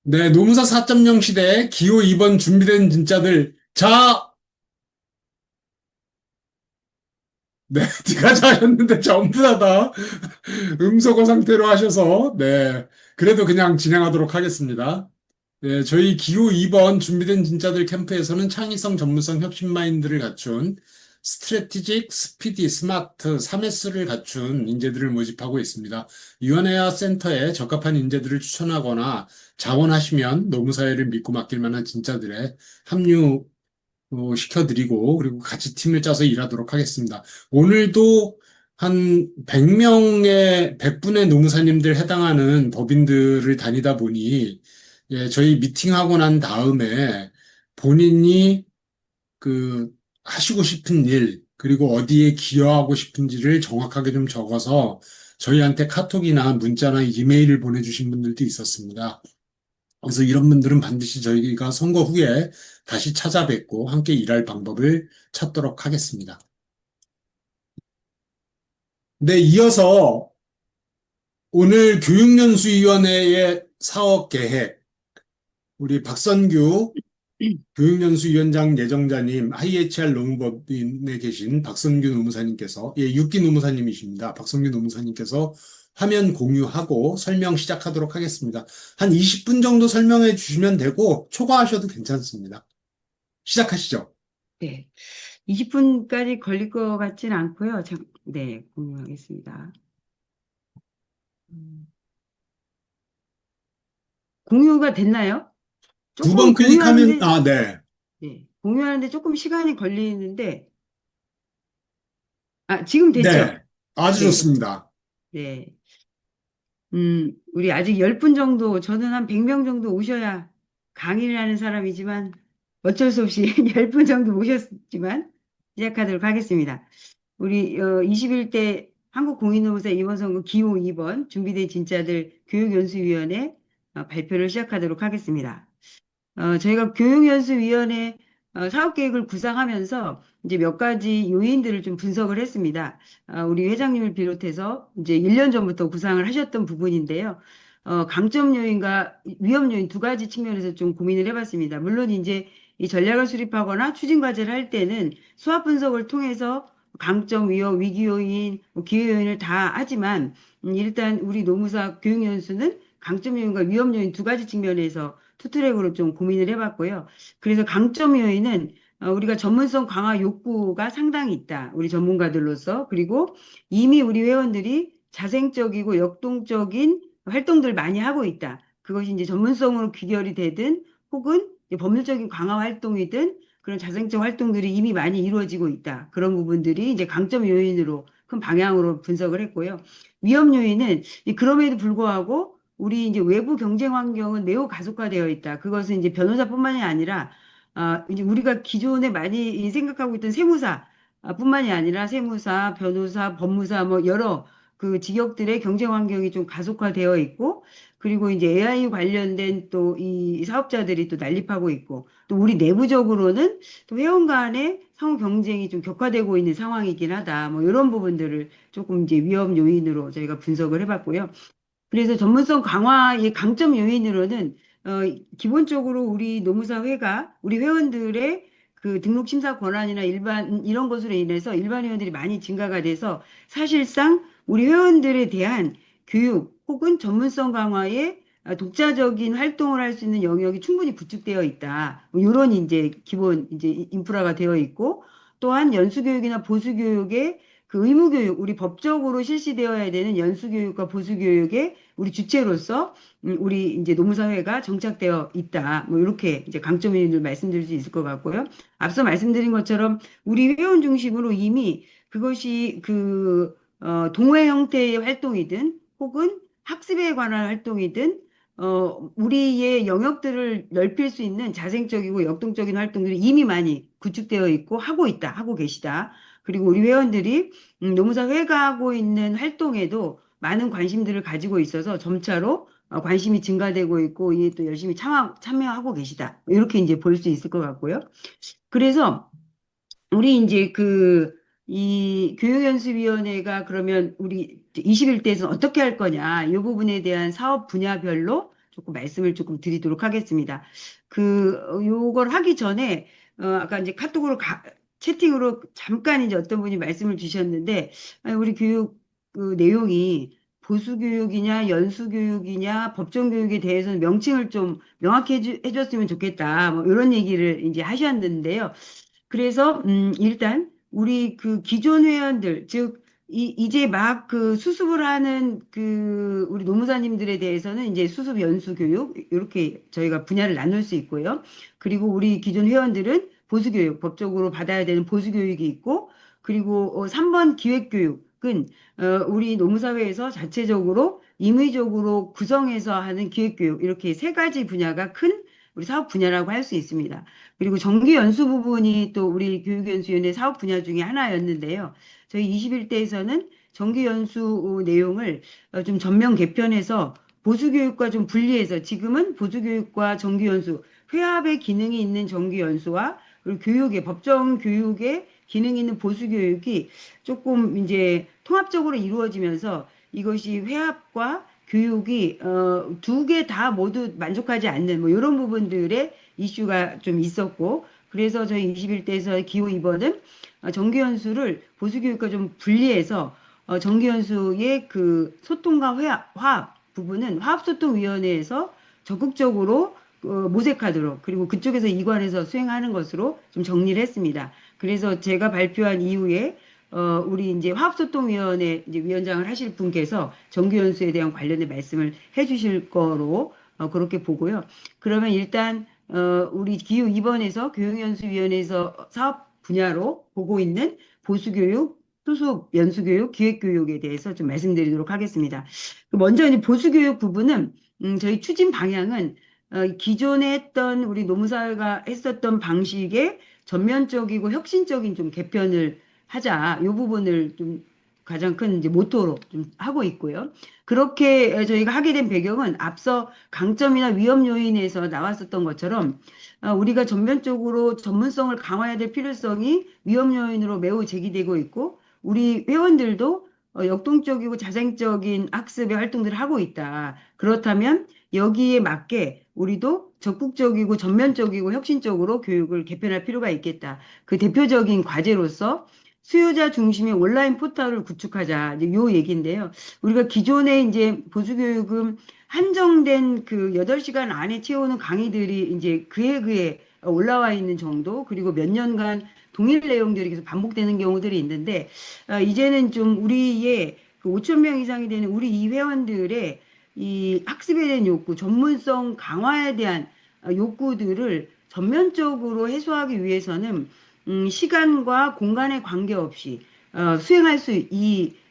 네, 노무사 4.0 시대 기호 2번 준비된 진짜들. 자, 네, 디가 잘하셨는데 전부 다 음소거 상태로 하셔서, 네, 그래도 그냥 진행하도록 하겠습니다. 네, 저희 기호 2번 준비된 진짜들 캠프에서는 창의성, 전문성, 혁신 마인드를 갖춘 스트래티직, 스피디, 스마트, 3S를 갖춘 인재들을 모집하고 있습니다. 유연회화 센터에 적합한 인재들을 추천하거나 자원하시면 노무사회를 믿고 맡길 만한 진짜들의 합류 시켜드리고 그리고 같이 팀을 짜서 일하도록 하겠습니다. 오늘도 한 100명의 100분의 노무사님들 해당하는 법인들을 다니다 보니 예, 저희 미팅하고 난 다음에 본인이 그 하시고 싶은 일 그리고 어디에 기여하고 싶은지를 정확하게 좀 적어서 저희한테 카톡이나 문자나 이메일을 보내주신 분들도 있었습니다. 그래서 이런 분들은 반드시 저희가 선거 후에 다시 찾아뵙고 함께 일할 방법을 찾도록 하겠습니다. 네, 이어서 오늘 교육연수위원회의 사업 계획, 우리 박선규 교육연수위원장 예정자님, IHR 농법인에 계신 박선규 노무사님께서, 예, 6기 노무사님이십니다. 박선규 노무사님께서 화면 공유하고 설명 시작하도록 하겠습니다. 한 20분 정도 설명해 주시면 되고, 초과하셔도 괜찮습니다. 시작하시죠. 네. 20분까지 걸릴 것 같진 않고요. 네, 공유하겠습니다. 음, 공유가 됐나요? 두 조금 번 클릭하면, 공유하는데, 아, 네. 네, 공유하는데 조금 시간이 걸리는데, 지금 됐죠? 네. 아주 네, 좋습니다. 네. 우리 아직 10분 정도, 저는 한 100명 정도 오셔야 강의를 하는 사람이지만, 어쩔 수 없이 10분 정도 오셨지만, 시작하도록 하겠습니다. 우리 21대 한국공인노무사 임원선거 기호 2번 준비된 진짜들 교육연수위원회 발표를 시작하도록 하겠습니다. 저희가 교육연수위원회 사업계획을 구상하면서 이제 몇 가지 요인들을 좀 분석을 했습니다. 우리 회장님을 비롯해서 이제 1년 전부터 구상을 하셨던 부분인데요. 강점 요인과 위험 요인 두 가지 측면에서 좀 고민을 해봤습니다. 물론 이제 이 전략을 수립하거나 추진 과제를 할 때는 수합 분석을 통해서 강점, 위험, 위기 요인, 뭐 기회 요인을 다 하지만 일단 우리 노무사 교육연수는 강점 요인과 위험 요인 두 가지 측면에서 투트랙으로 좀 고민을 해봤고요. 그래서 강점 요인은 우리가 전문성 강화 욕구가 상당히 있다. 우리 전문가들로서. 그리고 이미 우리 회원들이 자생적이고 역동적인 활동들 많이 하고 있다. 그것이 이제 전문성으로 귀결이 되든 혹은 이제 법률적인 강화 활동이든 그런 자생적 활동들이 이미 많이 이루어지고 있다. 그런 부분들이 이제 강점 요인으로 큰 방향으로 분석을 했고요. 위험 요인은 그럼에도 불구하고 우리 이제 외부 경쟁 환경은 매우 가속화되어 있다. 그것은 이제 변호사뿐만이 아니라 이제 우리가 기존에 많이 생각하고 있던 세무사 뿐만이 아니라 세무사, 변호사, 법무사 뭐 여러 그 직역들의 경쟁 환경이 좀 가속화되어 있고 그리고 이제 AI 관련된 또 이 사업자들이 또 난립하고 있고 또 우리 내부적으로는 또 회원 간의 상호 경쟁이 좀 격화되고 있는 상황이긴 하다. 뭐 이런 부분들을 조금 이제 위험 요인으로 저희가 분석을 해봤고요. 그래서 전문성 강화의 강점 요인으로는 어, 기본적으로 우리 노무사회가 우리 회원들의 그 등록 심사 권한이나 일반 이런 것으로 인해서 일반 회원들이 많이 증가가 돼서 사실상 우리 회원들에 대한 교육 혹은 전문성 강화에 독자적인 활동을 할 수 있는 영역이 충분히 구축되어 있다. 뭐 이런 이제 기본 이제 인프라가 되어 있고 또한 연수교육이나 보수교육의 그 의무교육, 우리 법적으로 실시되어야 되는 연수교육과 보수교육의 우리 주체로서 우리 이제 노무사회가 정착되어 있다. 뭐 이렇게 이제 강점을 말씀드릴 수 있을 것 같고요. 앞서 말씀드린 것처럼 우리 회원 중심으로 이미 그것이 동호회 형태의 활동이든 혹은 학습에 관한 활동이든 우리의 영역들을 넓힐 수 있는 자생적이고 역동적인 활동들이 이미 많이 구축되어 있고 하고 있다, 하고 계시다. 그리고 우리 회원들이 노무사 회가 하고 있는 활동에도 많은 관심들을 가지고 있어서 점차로 관심이 증가되고 있고 이에 또 열심히 참여하고 계시다. 이렇게 이제 볼 수 있을 것 같고요. 그래서 우리 이제 이 교육연수위원회가 그러면 우리 21대에서 어떻게 할 거냐, 이 부분에 대한 사업 분야별로 조금 말씀을 조금 드리도록 하겠습니다. 요걸 하기 전에, 아까 이제 카톡으로 채팅으로 잠깐 이제 어떤 분이 말씀을 주셨는데, 아니, 우리 교육 그 내용이 보수교육이냐, 연수교육이냐, 법정교육에 대해서는 명칭을 좀 명확히 해줬으면 좋겠다. 뭐, 이런 얘기를 이제 하셨는데요. 그래서 일단 우리 그 기존 회원들 즉 이제 막 그 수습을 하는 그 우리 노무사님들에 대해서는 이제 수습 연수 교육 이렇게 저희가 분야를 나눌 수 있고요. 그리고 우리 기존 회원들은 보수 교육 법적으로 받아야 되는 보수 교육이 있고 그리고 3번 기획 교육은 우리 노무사회에서 자체적으로 임의적으로 구성해서 하는 기획 교육 이렇게 세 가지 분야가 큰 우리 사업 분야라고 할 수 있습니다. 그리고 정기 연수 부분이 또 우리 교육연수위원회 사업 분야 중에 하나였는데요. 저희 21대에서는 정기 연수 내용을 좀 전면 개편해서 보수교육과 좀 분리해서 지금은 보수교육과 정기 연수, 회합의 기능이 있는 정기 연수와 그리고 교육의, 법정 교육의 기능이 있는 보수교육이 조금 이제 통합적으로 이루어지면서 이것이 회합과 교육이 두 개 다 모두 만족하지 않는 뭐 이런 부분들의 이슈가 좀 있었고 그래서 저희 21대에서 기호 2번은 정기연수를 보수교육과 좀 분리해서 정기연수의 그 소통과 화합 부분은 화합소통위원회에서 적극적으로 모색하도록 그리고 그쪽에서 이관해서 수행하는 것으로 좀 정리를 했습니다. 그래서 제가 발표한 이후에 우리 이제 화합소통위원회 이제 위원장을 하실 분께서 정기연수에 대한 관련된 말씀을 해주실 거로 그렇게 보고요. 그러면 일단 우리 기후 2번에서 교육연수위원회에서 사업 분야로 보고 있는 보수교육, 수습, 연수교육, 기획교육에 대해서 좀 말씀드리도록 하겠습니다. 먼저 이제 보수교육 부분은 저희 추진 방향은 기존에 했던 우리 노무사가 했었던 방식의 전면적이고 혁신적인 좀 개편을 하자. 이 부분을 좀 가장 큰 이제 모토로 좀 하고 있고요. 그렇게 저희가 하게 된 배경은 앞서 강점이나 위험 요인에서 나왔었던 것처럼 우리가 전면적으로 전문성을 강화해야 될 필요성이 위험 요인으로 매우 제기되고 있고 우리 회원들도 역동적이고 자생적인 학습의 활동들을 하고 있다. 그렇다면 여기에 맞게 우리도 적극적이고 전면적이고 혁신적으로 교육을 개편할 필요가 있겠다. 그 대표적인 과제로서 수요자 중심의 온라인 포털을 구축하자. 이제 요 얘기인데요. 우리가 기존에 이제 보수교육은 한정된 그 8시간 안에 채우는 강의들이 이제 그에 올라와 있는 정도, 그리고 몇 년간 동일 내용들이 계속 반복되는 경우들이 있는데, 이제는 좀 우리의 그 5천 명 이상이 되는 우리 이 회원들의 이 학습에 대한 욕구, 전문성 강화에 대한 욕구들을 전면적으로 해소하기 위해서는 시간과 공간에 관계없이 수행할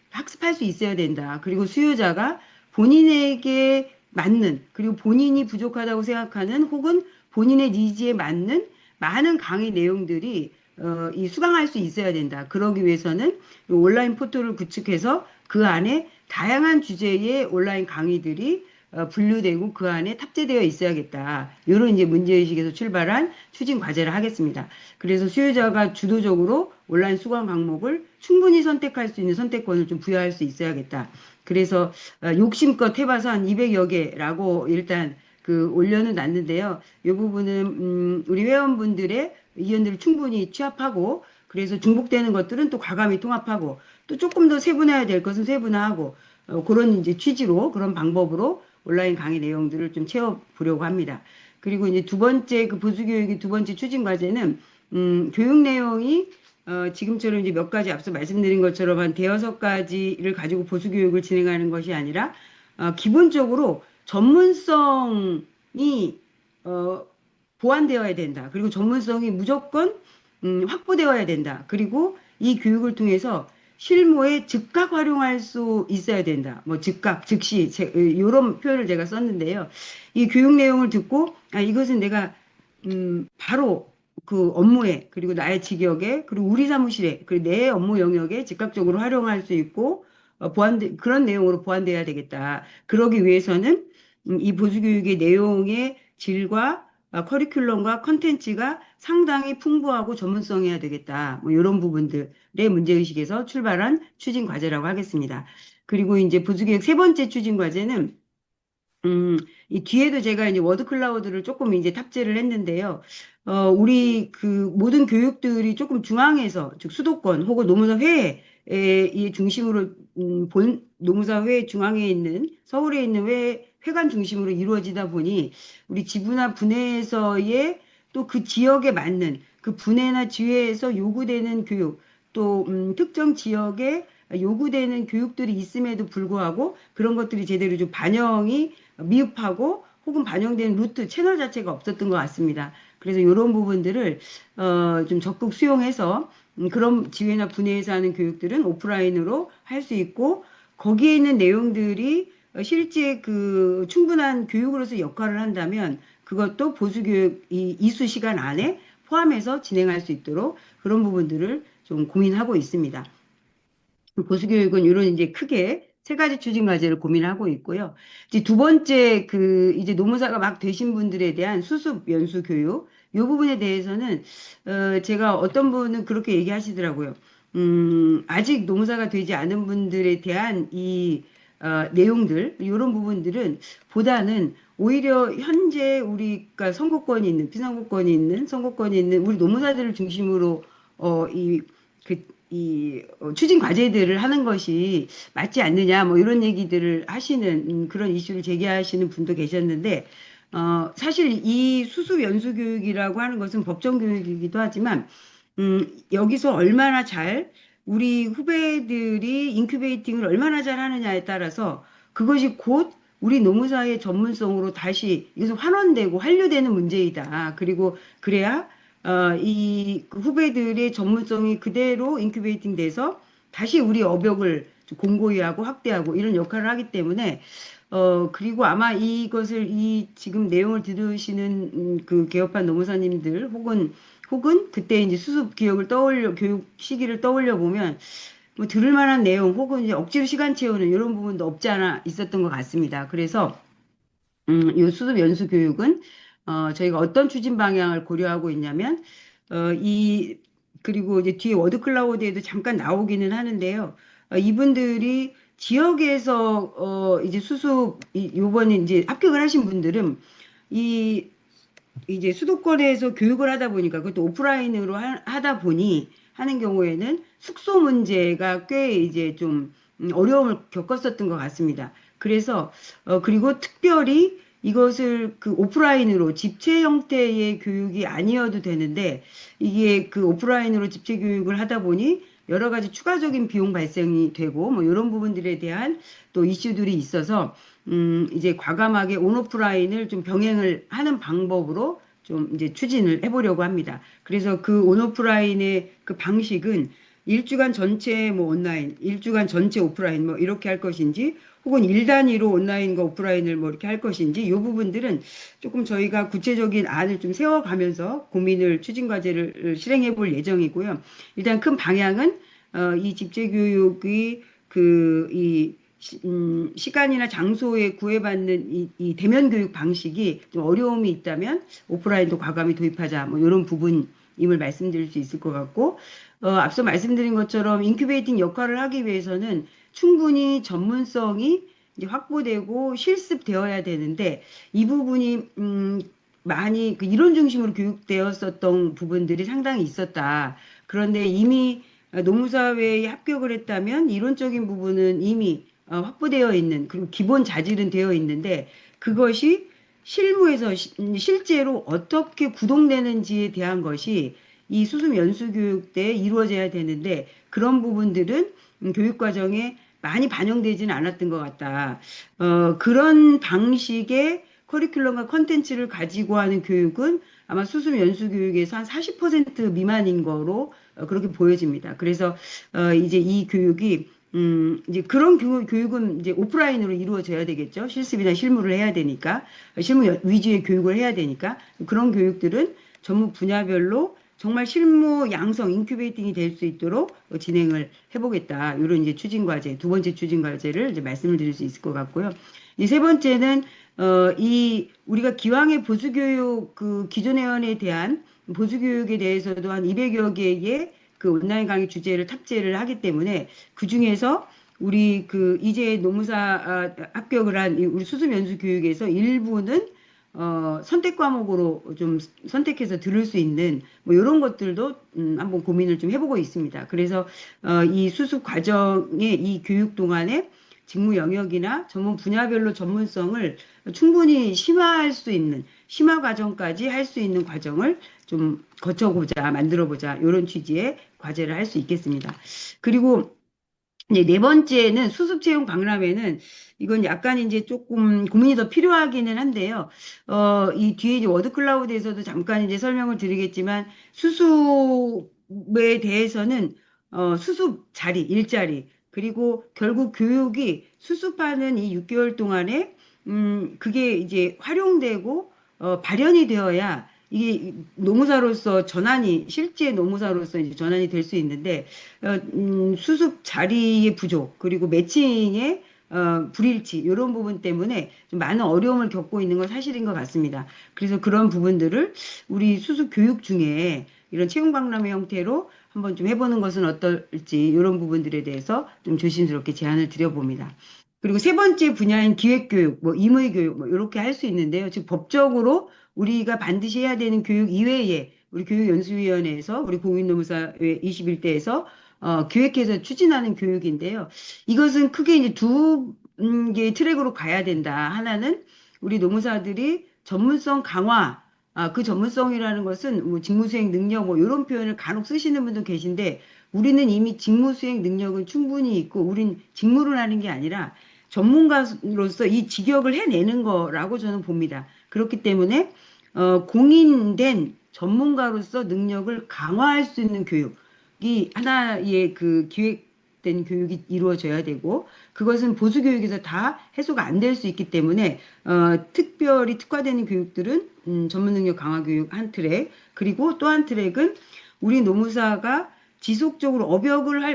학습할 수 있어야 된다. 그리고 수요자가 본인에게 맞는, 그리고 본인이 부족하다고 생각하는 혹은 본인의 니즈에 맞는 많은 강의 내용들이 이 수강할 수 있어야 된다. 그러기 위해서는 온라인 포털을 구축해서 그 안에 다양한 주제의 온라인 강의들이 분류되고 그 안에 탑재되어 있어야겠다. 이런 이제 문제의식에서 출발한 추진 과제를 하겠습니다. 그래서 수요자가 주도적으로 온라인 수강 과목을 충분히 선택할 수 있는 선택권을 좀 부여할 수 있어야겠다. 그래서 욕심껏 해봐서 한 200여 개라고 일단 그 올려는 놨는데요. 이 부분은 우리 회원분들의 의견들을 충분히 취합하고 그래서 중복되는 것들은 또 과감히 통합하고 또 조금 더 세분화해야 될 것은 세분화하고 그런 이제 취지로 그런 방법으로 온라인 강의 내용들을 좀 채워보려고 합니다. 그리고 이제 두 번째 그 보수교육의 두 번째 추진 과제는 교육 내용이 지금처럼 이제 몇 가지 앞서 말씀드린 것처럼 한 대여섯 가지를 가지고 보수교육을 진행하는 것이 아니라 기본적으로 전문성이 보완되어야 된다. 그리고 전문성이 무조건 확보되어야 된다. 그리고 이 교육을 통해서 실무에 즉각 활용할 수 있어야 된다. 뭐 즉각, 즉시 이런 표현을 제가 썼는데요. 이 교육 내용을 듣고 이것은 내가 바로 그 업무에 그리고 나의 직역에 그리고 우리 사무실에 그리고 내 업무 영역에 즉각적으로 활용할 수 있고 그런 내용으로 보완돼야 되겠다. 그러기 위해서는 이 보수교육의 내용의 질과 커리큘럼과 컨텐츠가 상당히 풍부하고 전문성이어야 되겠다. 뭐 이런 부분들의 문제의식에서 출발한 추진 과제라고 하겠습니다. 그리고 이제 보수교육 세 번째 추진 과제는 음, 이 뒤에도 제가 이제 워드 클라우드를 조금 이제 탑재를 했는데요. 우리 그 모든 교육들이 조금 중앙에서, 즉 수도권 혹은 노무사 회에 이 중심으로, 본 노무사 회 중앙에 있는, 서울에 있는 회관 중심으로 이루어지다 보니 우리 지부나 분회에서의 또 그 지역에 맞는 그 분회나 지회에서 요구되는 교육, 또 특정 지역에 요구되는 교육들이 있음에도 불구하고 그런 것들이 제대로 좀 반영이 미흡하고 혹은 반영된 루트 채널 자체가 없었던 것 같습니다. 그래서 이런 부분들을 좀 적극 수용해서 그런 지회나 분회에서 하는 교육들은 오프라인으로 할 수 있고 거기에 있는 내용들이 실제 그 충분한 교육으로서 역할을 한다면 그것도 보수교육 이수 시간 안에 포함해서 진행할 수 있도록 그런 부분들을 좀 고민하고 있습니다. 보수교육은 이런 이제 크게 세 가지 추진 과제를 고민하고 있고요. 이제 두 번째 그 이제 노무사가 막 되신 분들에 대한 수습 연수 교육 이 부분에 대해서는 제가 어떤 분은 그렇게 얘기하시더라고요. 아직 노무사가 되지 않은 분들에 대한 이 내용들 이런 부분들은 보다는 오히려 현재 우리가 선거권이 있는 피선거권이 있는 선거권이 있는 우리 노무사들을 중심으로 이 추진 과제들을 하는 것이 맞지 않느냐, 뭐 이런 얘기들을 하시는, 그런 이슈를 제기하시는 분도 계셨는데, 사실 이 수습 연수 교육이라고 하는 것은 법정 교육이기도 하지만, 여기서 얼마나 잘 우리 후배들이 인큐베이팅을 얼마나 잘 하느냐에 따라서 그것이 곧 우리 노무사의 전문성으로 다시 이것은 환원되고 환류되는 문제이다. 그리고 그래야 이 후배들의 전문성이 그대로 인큐베이팅 돼서 다시 우리 업역을 공고히 하고 확대하고 이런 역할을 하기 때문에 그리고 아마 이것을 이 지금 내용을 들으시는 그 개업한 노무사님들 혹은 그때 이제 수습 기억을 떠올려 교육 시기를 떠올려 보면 뭐 들을 만한 내용 혹은 이제 억지로 시간 채우는 이런 부분도 없지 않아 있었던 것 같습니다. 그래서 이 수습 연수 교육은 저희가 어떤 추진 방향을 고려하고 있냐면 이 그리고 이제 뒤에 워드 클라우드에도 잠깐 나오기는 하는데요. 이분들이 지역에서 이제 요번에 이제 합격을 하신 분들은 이 이제 수도권에서 교육을 하다 보니까 그것도 오프라인으로 하다 보니 하는 경우에는 숙소 문제가 꽤 이제 좀 어려움을 겪었었던 것 같습니다. 그래서 그리고 특별히 이것을 그 오프라인으로 집체 형태의 교육이 아니어도 되는데 이게 그 오프라인으로 집체 교육을 하다 보니 여러 가지 추가적인 비용 발생이 되고 뭐 이런 부분들에 대한 또 이슈들이 있어서 이제 과감하게 온오프라인을 좀 병행을 하는 방법으로 좀 이제 추진을 해보려고 합니다. 그래서 그 온오프라인의 그 방식은 일주간 전체 뭐 온라인, 일주간 전체 오프라인 뭐 이렇게 할 것인지 혹은 일 단위로 온라인과 오프라인을 뭐 이렇게 할 것인지 이 부분들은 조금 저희가 구체적인 안을 좀 세워가면서 고민을 추진 과제를 실행해 볼 예정이고요. 일단 큰 방향은 이 집체 교육이 시간이나 장소에 구애받는 이 대면 교육 방식이 좀 어려움이 있다면 오프라인도 과감히 도입하자 뭐 이런 부분임을 말씀드릴 수 있을 것 같고 앞서 말씀드린 것처럼 인큐베이팅 역할을 하기 위해서는 충분히 전문성이 이제 확보되고 실습되어야 되는데 이 부분이 많이 그 이론 중심으로 교육되었었던 부분들이 상당히 있었다. 그런데 이미 노무사회에 합격을 했다면 이론적인 부분은 이미 확보되어 있는 그리고 기본 자질은 되어 있는데 그것이 실무에서 실제로 어떻게 구동되는지에 대한 것이 이 수습 연수 교육 때 이루어져야 되는데 그런 부분들은 교육 과정에 많이 반영되지는 않았던 것 같다. 그런 방식의 커리큘럼과 컨텐츠를 가지고 하는 교육은 아마 수습 연수 교육에서 한 40% 미만인 거로 그렇게 보여집니다. 그래서 이제 이 교육이 이제 그런 교육은 이제 오프라인으로 이루어져야 되겠죠. 실습이나 실무를 해야 되니까 실무 위주의 교육을 해야 되니까 그런 교육들은 전문 분야별로 정말 실무 양성 인큐베이팅이 될 수 있도록 진행을 해보겠다. 이런 이제 추진 과제, 두 번째 추진 과제를 이제 말씀을 드릴 수 있을 것 같고요. 이제 세 번째는 이 우리가 기왕의 보수교육 그 기존 회원에 대한 보수교육에 대해서도 한 200여 개의 그 온라인 강의 주제를 탑재를 하기 때문에 그 중에서 우리 그 이제 노무사 합격을 한 우리 수습 연수 교육에서 일부는 선택 과목으로 좀 선택해서 들을 수 있는 뭐 이런 것들도 한번 고민을 좀 해보고 있습니다. 그래서 이 수습 과정의 이 교육 동안에 직무 영역이나 전문 분야별로 전문성을 충분히 심화할 수 있는 심화 과정까지 할 수 있는 과정을 좀 거쳐보자, 만들어보자 이런 취지의 과제를 할 수 있겠습니다. 그리고 이제 네 번째는 수습 채용 박람회는 이건 약간 이제 조금 고민이 더 필요하기는 한데요. 이 뒤에 이제 워드 클라우드에서도 잠깐 이제 설명을 드리겠지만 수습에 대해서는 수습 자리, 일자리 그리고 결국 교육이 수습하는 이 6개월 동안에 그게 이제 활용되고 발현이 되어야 이게 노무사로서 전환이 실제 노무사로서 이제 전환이 될 수 있는데 수습 자리의 부족, 그리고 매칭의 불일치, 이런 부분 때문에 좀 많은 어려움을 겪고 있는 건 사실인 것 같습니다. 그래서 그런 부분들을 우리 수습 교육 중에 이런 채용 박람회 형태로 한번 좀 해보는 것은 어떨지, 이런 부분들에 대해서 좀 조심스럽게 제안을 드려봅니다. 그리고 세 번째 분야인 기획교육, 뭐 임의교육, 뭐 이렇게 할 수 있는데요. 즉 법적으로 우리가 반드시 해야 되는 교육 이외에 우리 교육연수위원회에서 우리 공인노무사회 21대에서 기획해서 추진하는 교육인데요. 이것은 크게 이제 두 개의 트랙으로 가야 된다. 하나는 우리 노무사들이 전문성 강화, 그 전문성이라는 것은 뭐 직무수행 능력 뭐 이런 표현을 간혹 쓰시는 분도 계신데 우리는 이미 직무수행 능력은 충분히 있고 우린 직무를 하는 게 아니라 전문가로서 이 직역을 해내는 거라고 저는 봅니다. 그렇기 때문에 공인된 전문가로서 능력을 강화할 수 있는 교육이 하나의 그 기획된 교육이 이루어져야 되고 그것은 보수 교육에서 다 해소가 안 될 수 있기 때문에 특별히 특화되는 교육들은 전문 능력 강화 교육 한 트랙 그리고 또 한 트랙은 우리 노무사가 지속적으로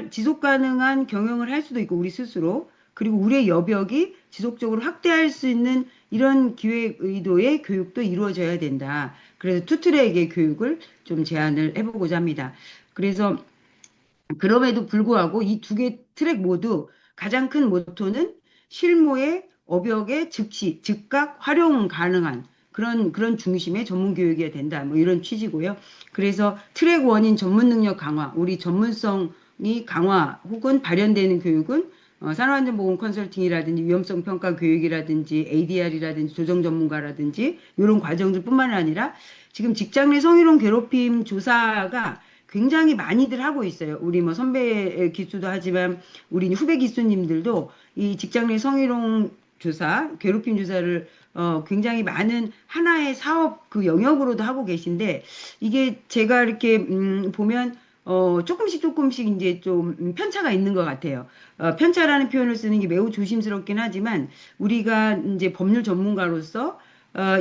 지속 가능한 경영을 할 수도 있고 우리 스스로 그리고 우리의 여력이 지속적으로 확대할 수 있는 이런 기획 의도의 교육도 이루어져야 된다. 그래서 투트랙의 교육을 좀 제안을 해보고자 합니다. 그래서 그럼에도 불구하고 이 두 개 트랙 모두 가장 큰 모토는 실무의 업역의 즉각 활용 가능한 그런 중심의 전문 교육이어야 된다. 뭐 이런 취지고요. 그래서 트랙 원인 전문 능력 강화, 우리 전문성이 강화 혹은 발현되는 교육은 산업안전보건 컨설팅이라든지 위험성 평가 교육이라든지 ADR이라든지 조정 전문가라든지 이런 과정들뿐만 아니라 지금 직장 내 성희롱 괴롭힘 조사가 굉장히 많이들 하고 있어요. 우리 뭐 선배 기수도 하지만 우리 후배 기수님들도 이 직장 내 성희롱 조사, 괴롭힘 조사를 굉장히 많은 하나의 사업 그 영역으로도 하고 계신데 이게 제가 이렇게 보면 조금씩 이제 좀 편차가 있는 것 같아요. 편차라는 표현을 쓰는 게 매우 조심스럽긴 하지만 우리가 이제 법률 전문가로서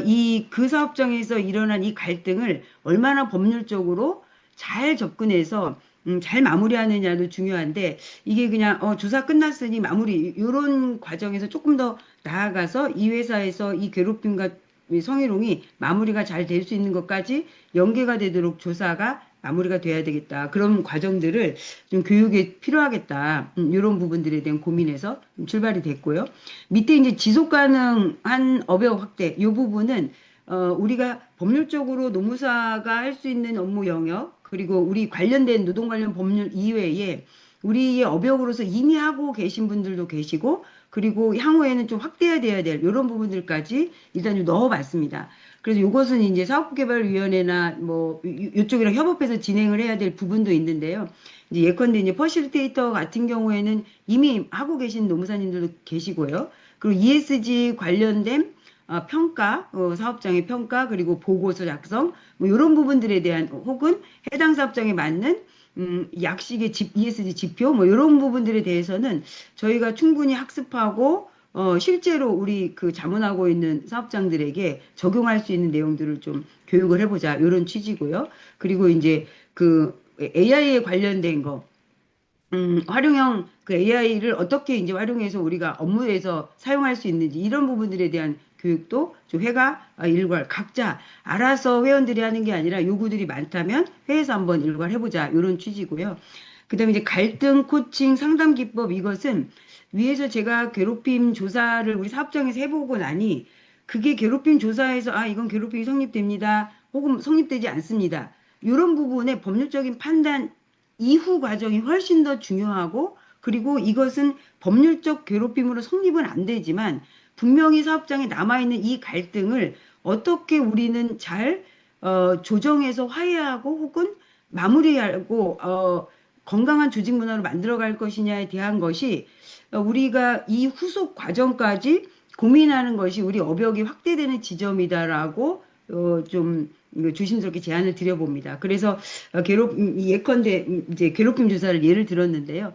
이 그 사업장에서 일어난 이 갈등을 얼마나 법률적으로 잘 접근해서 잘 마무리하느냐도 중요한데 이게 그냥 조사 끝났으니 마무리 이런 과정에서 조금 더 나아가서 이 회사에서 이 괴롭힘과 이 성희롱이 마무리가 잘 될 수 있는 것까지 연계가 되도록 조사가 마무리가 돼야 되겠다. 그런 과정들을 좀 교육에 필요하겠다. 이런 부분들에 대한 고민에서 좀 출발이 됐고요. 밑에 이제 지속 가능한 업역 확대 이 부분은 우리가 법률적으로 노무사가 할 수 있는 업무 영역 그리고 우리 관련된 노동 관련 법률 이외에 우리의 업역으로서 이미 하고 계신 분들도 계시고 그리고 향후에는 좀 확대해야 돼야 될 이런 부분들까지 일단 좀 넣어봤습니다. 그래서 이것은 이제 사업개발위원회나 뭐 이쪽이랑 협업해서 진행을 해야 될 부분도 있는데요. 이제 예컨대 이제 퍼실테이터 같은 경우에는 이미 하고 계신 노무사님들도 계시고요. 그리고 ESG 관련된 평가, 사업장의 평가, 그리고 보고서 작성, 뭐 이런 부분들에 대한 혹은 해당 사업장에 맞는 약식의 ESG 지표, 뭐 이런 부분들에 대해서는 저희가 충분히 학습하고 실제로 우리 그 자문하고 있는 사업장들에게 적용할 수 있는 내용들을 좀 교육을 해보자 이런 취지고요. 그리고 이제 그 AI에 관련된 거. 활용형 그 AI를 어떻게 이제 활용해서 우리가 업무에서 사용할 수 있는지 이런 부분들에 대한 교육도 좀 회가 일괄 각자 알아서 회원들이 하는 게 아니라 요구들이 많다면 회에서 한번 일괄 해보자 이런 취지고요. 그다음에 이제 갈등 코칭 상담 기법 이것은 위에서 제가 괴롭힘 조사를 우리 사업장에서 해보고 나니 그게 괴롭힘 조사에서 아 이건 괴롭힘이 성립됩니다. 혹은 성립되지 않습니다. 이런 부분의 법률적인 판단 이후 과정이 훨씬 더 중요하고 그리고 이것은 법률적 괴롭힘으로 성립은 안 되지만 분명히 사업장에 남아있는 이 갈등을 어떻게 우리는 잘 조정해서 화해하고 혹은 마무리하고 건강한 조직 문화로 만들어갈 것이냐에 대한 것이 우리가 이 후속 과정까지 고민하는 것이 우리 업역이 확대되는 지점이다라고 좀 조심스럽게 제안을 드려봅니다. 그래서 예컨대 이제 괴롭힘 조사를 예를 들었는데요.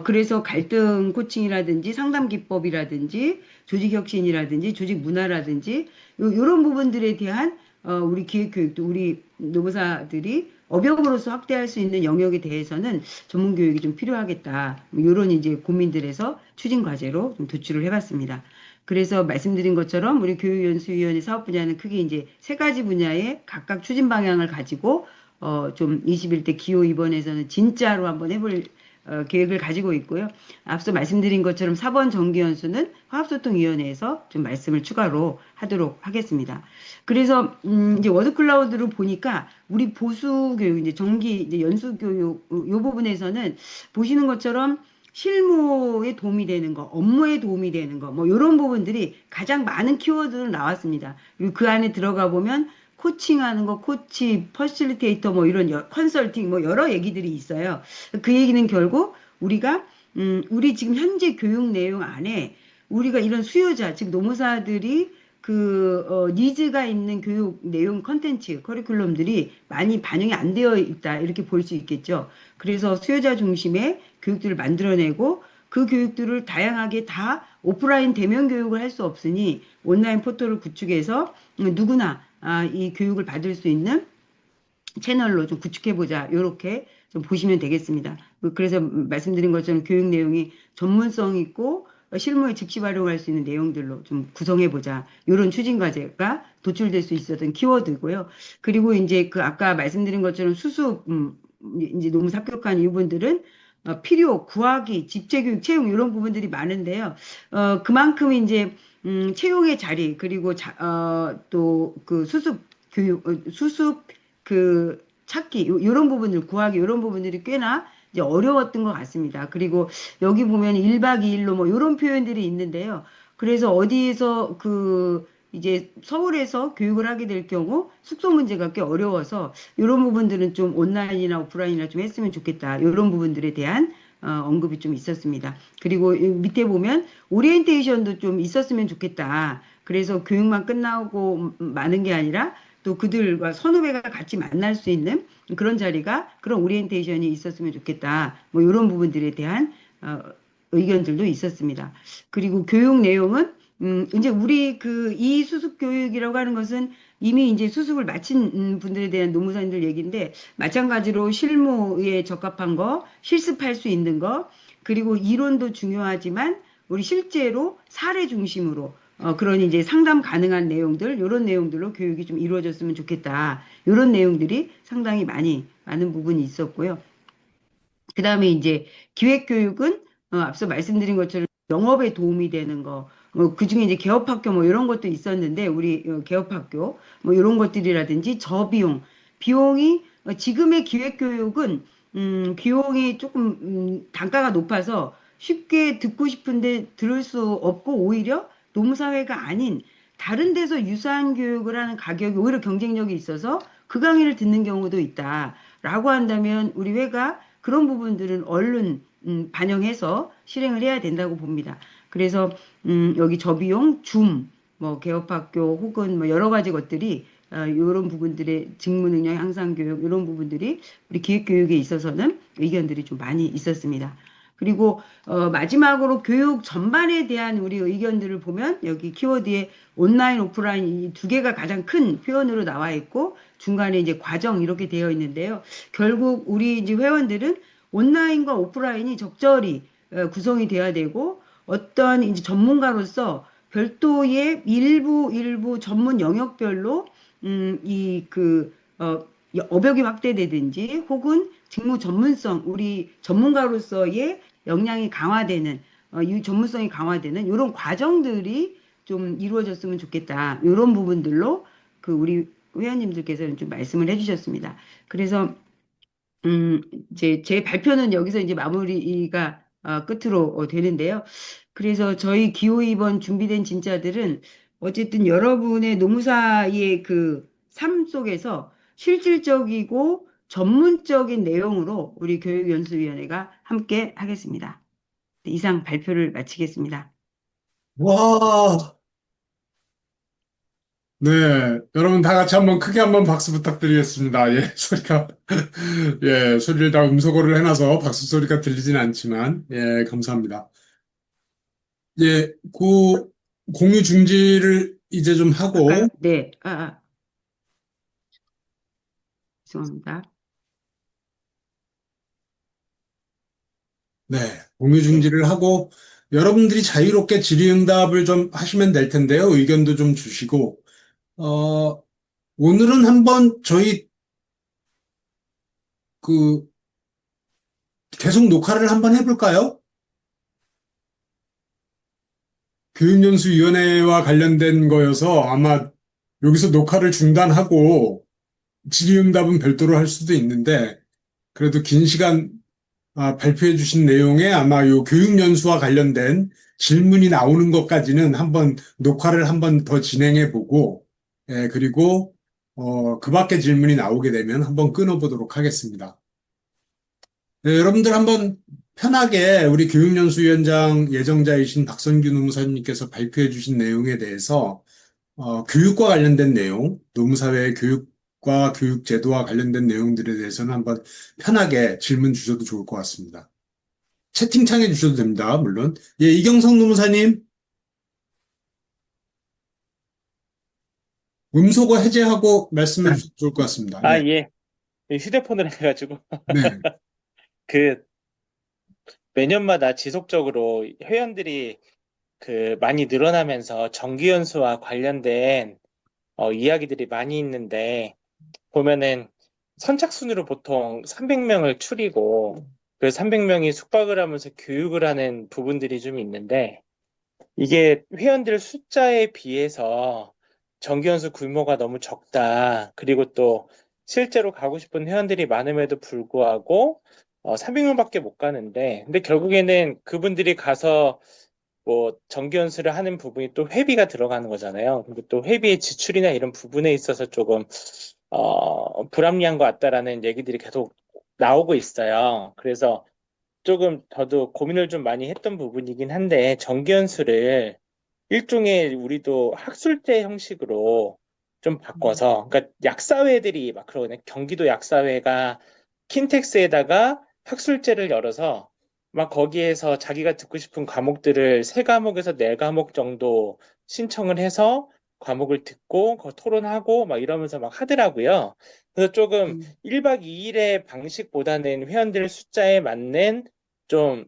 그래서 갈등 코칭이라든지 상담 기법이라든지 조직 혁신이라든지 조직 문화라든지 이런 부분들에 대한 우리 기획교육도 우리 노무사들이 업역으로서 확대할 수 있는 영역에 대해서는 전문 교육이 좀 필요하겠다. 뭐 이런 이제 고민들에서 추진 과제로 좀 도출을 해봤습니다. 그래서 말씀드린 것처럼 우리 교육연수위원회 사업 분야는 크게 이제 세 가지 분야의 각각 추진 방향을 가지고 좀 21대 기호 이번에서는 진짜로 한번 해볼 계획을 가지고 있고요. 앞서 말씀드린 것처럼 4번 정기연수는 화합소통위원회에서 좀 말씀을 추가로 하도록 하겠습니다. 그래서 이제 워드클라우드를 보니까 우리 보수 교육 이제 정기 이제 연수 교육 요 부분에서는 보시는 것처럼 실무에 도움이 되는 거, 업무에 도움이 되는 거, 뭐 이런 부분들이 가장 많은 키워드로 나왔습니다. 그리고 그 안에 들어가 보면 코칭하는 거, 코치, 퍼실리테이터 뭐 이런 컨설팅 뭐 여러 얘기들이 있어요. 그 얘기는 결국 우리가 우리 지금 현재 교육 내용 안에 우리가 이런 수요자, 즉 노무사들이 니즈가 있는 교육 내용 컨텐츠, 커리큘럼들이 많이 반영이 안 되어 있다. 이렇게 볼 수 있겠죠. 그래서 수요자 중심의 교육들을 만들어내고 그 교육들을 다양하게 다 오프라인 대면 교육을 할 수 없으니 온라인 포털을 구축해서 누구나 이 교육을 받을 수 있는 채널로 좀 구축해보자. 이렇게 좀 보시면 되겠습니다. 그래서 말씀드린 것처럼 교육 내용이 전문성 있고 실무에 즉시 활용할 수 있는 내용들로 좀 구성해보자. 이런 추진 과제가 도출될 수 있었던 키워드고요. 그리고 이제 그 아까 말씀드린 것처럼 수습, 이제 너무 삽격한 이분들은 필요, 구하기, 집체교육, 채용 이런 부분들이 많은데요. 그만큼 이제 채용의 자리 그리고 또 그 수습 교육, 수습 찾기 요런 부분들 구하기 요런 부분들이 꽤나 이제 어려웠던 것 같습니다. 그리고 여기 보면 1박 2일로 뭐 요런 표현들이 있는데요. 그래서 어디에서 이제 서울에서 교육을 하게 될 경우 숙소 문제가 꽤 어려워서 이런 부분들은 좀 온라인이나 오프라인이나 좀 했으면 좋겠다. 이런 부분들에 대한 언급이 좀 있었습니다. 그리고 밑에 보면 오리엔테이션도 좀 있었으면 좋겠다. 그래서 교육만 끝나고 많은 게 아니라 또 그들과 선후배가 같이 만날 수 있는 그런 자리가 그런 오리엔테이션이 있었으면 좋겠다. 뭐 이런 부분들에 대한 의견들도 있었습니다. 그리고 교육 내용은 이제 우리 이 수습 교육이라고 하는 것은 이미 이제 수습을 마친 분들에 대한 노무사님들 얘기인데 마찬가지로 실무에 적합한 거, 실습할 수 있는 거, 그리고 이론도 중요하지만 우리 실제로 사례 중심으로 그런 이제 상담 가능한 내용들, 이런 내용들로 교육이 좀 이루어졌으면 좋겠다. 이런 내용들이 상당히 많은 부분이 있었고요. 그 다음에 이제 기획교육은 앞서 말씀드린 것처럼 영업에 도움이 되는 거, 그중에 이제 개업학교 뭐 이런 것도 있었는데 우리 개업학교 뭐 이런 것들이라든지 저비용, 비용이 지금의 기획교육은 비용이 조금 단가가 높아서 쉽게 듣고 싶은데 들을 수 없고 오히려 노무사회가 아닌 다른 데서 유사한 교육을 하는 가격이 오히려 경쟁력이 있어서 그 강의를 듣는 경우도 있다라고 한다면 우리 회가 그런 부분들은 얼른 반영해서 실행을 해야 된다고 봅니다. 그래서 여기 저비용, 뭐 개업학교 혹은 뭐 여러 가지 것들이 이런 부분들의 직무능력 향상 교육 이런 부분들이 우리 기획교육에 있어서는 의견들이 좀 많이 있었습니다. 그리고 마지막으로 교육 전반에 대한 우리 의견들을 보면 여기 키워드에 온라인, 오프라인 이 두 개가 가장 큰 표현으로 나와 있고 중간에 이제 과정 이렇게 되어 있는데요. 결국 우리 이제 회원들은 온라인과 오프라인이 적절히 구성이 돼야 되고 어떤 이제 전문가로서 별도의 일부 전문 영역별로 이그 업역이 확대되든지 혹은 직무 전문성, 우리 전문가로서의 역량이 강화되는, 이 전문성이 강화되는 이런 과정들이 좀 이루어졌으면 좋겠다. 이런 부분들로 그 우리 회원님들께서는 좀 말씀을 해주셨습니다. 그래서 음, 이제 제 발표는 여기서 이제 마무리가 끝으로 되는데요. 그래서 저희 기호 2번 준비된 진짜들은 어쨌든 여러분의 노무사의 그 삶 속에서 실질적이고 전문적인 내용으로 우리 교육연수위원회가 함께 하겠습니다. 이상 발표를 마치겠습니다. 와, 네, 여러분 다 같이 한번 크게 한번 박수 부탁드리겠습니다. 예, 소리가, 예, 소리를 다 음소거를 해놔서 박수 소리가 들리진 않지만, 예, 감사합니다. 예, 그 공유 중지를 이제 좀 할까요? 하고, 네. 죄송합니다. 네, 공유 네. 중지를 하고, 여러분들이 자유롭게 질의응답을 좀 하시면 될 텐데요. 의견도 좀 주시고, 어, 오늘은 한번 저희 그 계속 녹화를 한번 해볼까요? 교육연수위원회와 관련된 거여서 아마 여기서 녹화를 중단하고 질의응답은 별도로 할 수도 있는데, 그래도 긴 시간 발표해 주신 내용에 아마 요 교육연수와 관련된 질문이 나오는 것까지는 한번 녹화를 한번 더 진행해 보고, 예, 그리고 그 밖에 질문이 나오게 되면 한번 끊어보도록 하겠습니다. 네, 여러분들 한번 편하게 우리 교육연수위원장 예정자이신 박선규 노무사님께서 발표해 주신 내용에 대해서 교육과 관련된 내용, 노무사회 교육과 교육제도와 관련된 내용들에 대해서는 한번 편하게 질문 주셔도 좋을 것 같습니다. 채팅창에 주셔도 됩니다, 물론. 예, 이경성 노무사님, 음소거 해제하고 말씀해 주셔도 좋을 것 같습니다. 아, 예, 예. 휴대폰을 해가지고. 네. 그, 매년마다 지속적으로 회원들이 많이 늘어나면서 정기연수와 관련된 이야기들이 많이 있는데, 보면은 선착순으로 보통 300명을 추리고, 그 300명이 숙박을 하면서 교육을 하는 부분들이 좀 있는데, 이게 회원들 숫자에 비해서 정기연수 규모가 너무 적다. 그리고 또 실제로 가고 싶은 회원들이 많음에도 불구하고 300명밖에 못 가는데, 근데 결국에는 그분들이 가서 뭐 정기연수를 하는 부분이 또 회비가 들어가는 거잖아요. 그리고 또 회비의 지출이나 이런 부분에 있어서 조금 불합리한 것 같다라는 얘기들이 계속 나오고 있어요. 그래서 조금 저도 고민을 좀 많이 했던 부분이긴 한데, 정기연수를 일종의 우리도 학술제 형식으로 좀 바꿔서, 그러니까 약사회들이 막 그러거든요. 경기도 약사회가 킨텍스에다가 학술제를 열어서 막 거기에서 자기가 듣고 싶은 과목들을 세 과목에서 네 과목 정도 신청을 해서 과목을 듣고 토론하고 막 이러면서 막 하더라고요. 그래서 조금 음, 1박 2일의 방식보다는 회원들 숫자에 맞는 좀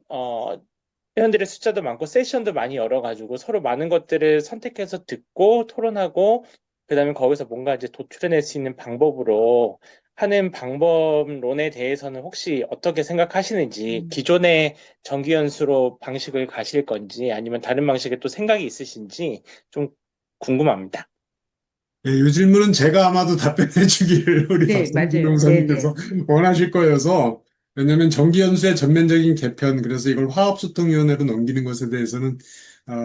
회원들의 숫자도 많고 세션도 많이 열어가지고 서로 많은 것들을 선택해서 듣고 토론하고, 그다음에 거기서 뭔가 이제 도출해낼 수 있는 방법으로 하는 방법론에 대해서는 혹시 어떻게 생각하시는지, 음. 기존의 정기연수로 방식을 가실 건지 아니면 다른 방식에 또 생각이 있으신지 좀 궁금합니다. 예, 이 질문은 제가 아마도 답변해 주기를 우리 네, 박성준 맞아요. 농사님께서 네네. 원하실 거여서, 왜냐하면 정기연수의 전면적인 개편, 그래서 이걸 화합소통위원회로 넘기는 것에 대해서는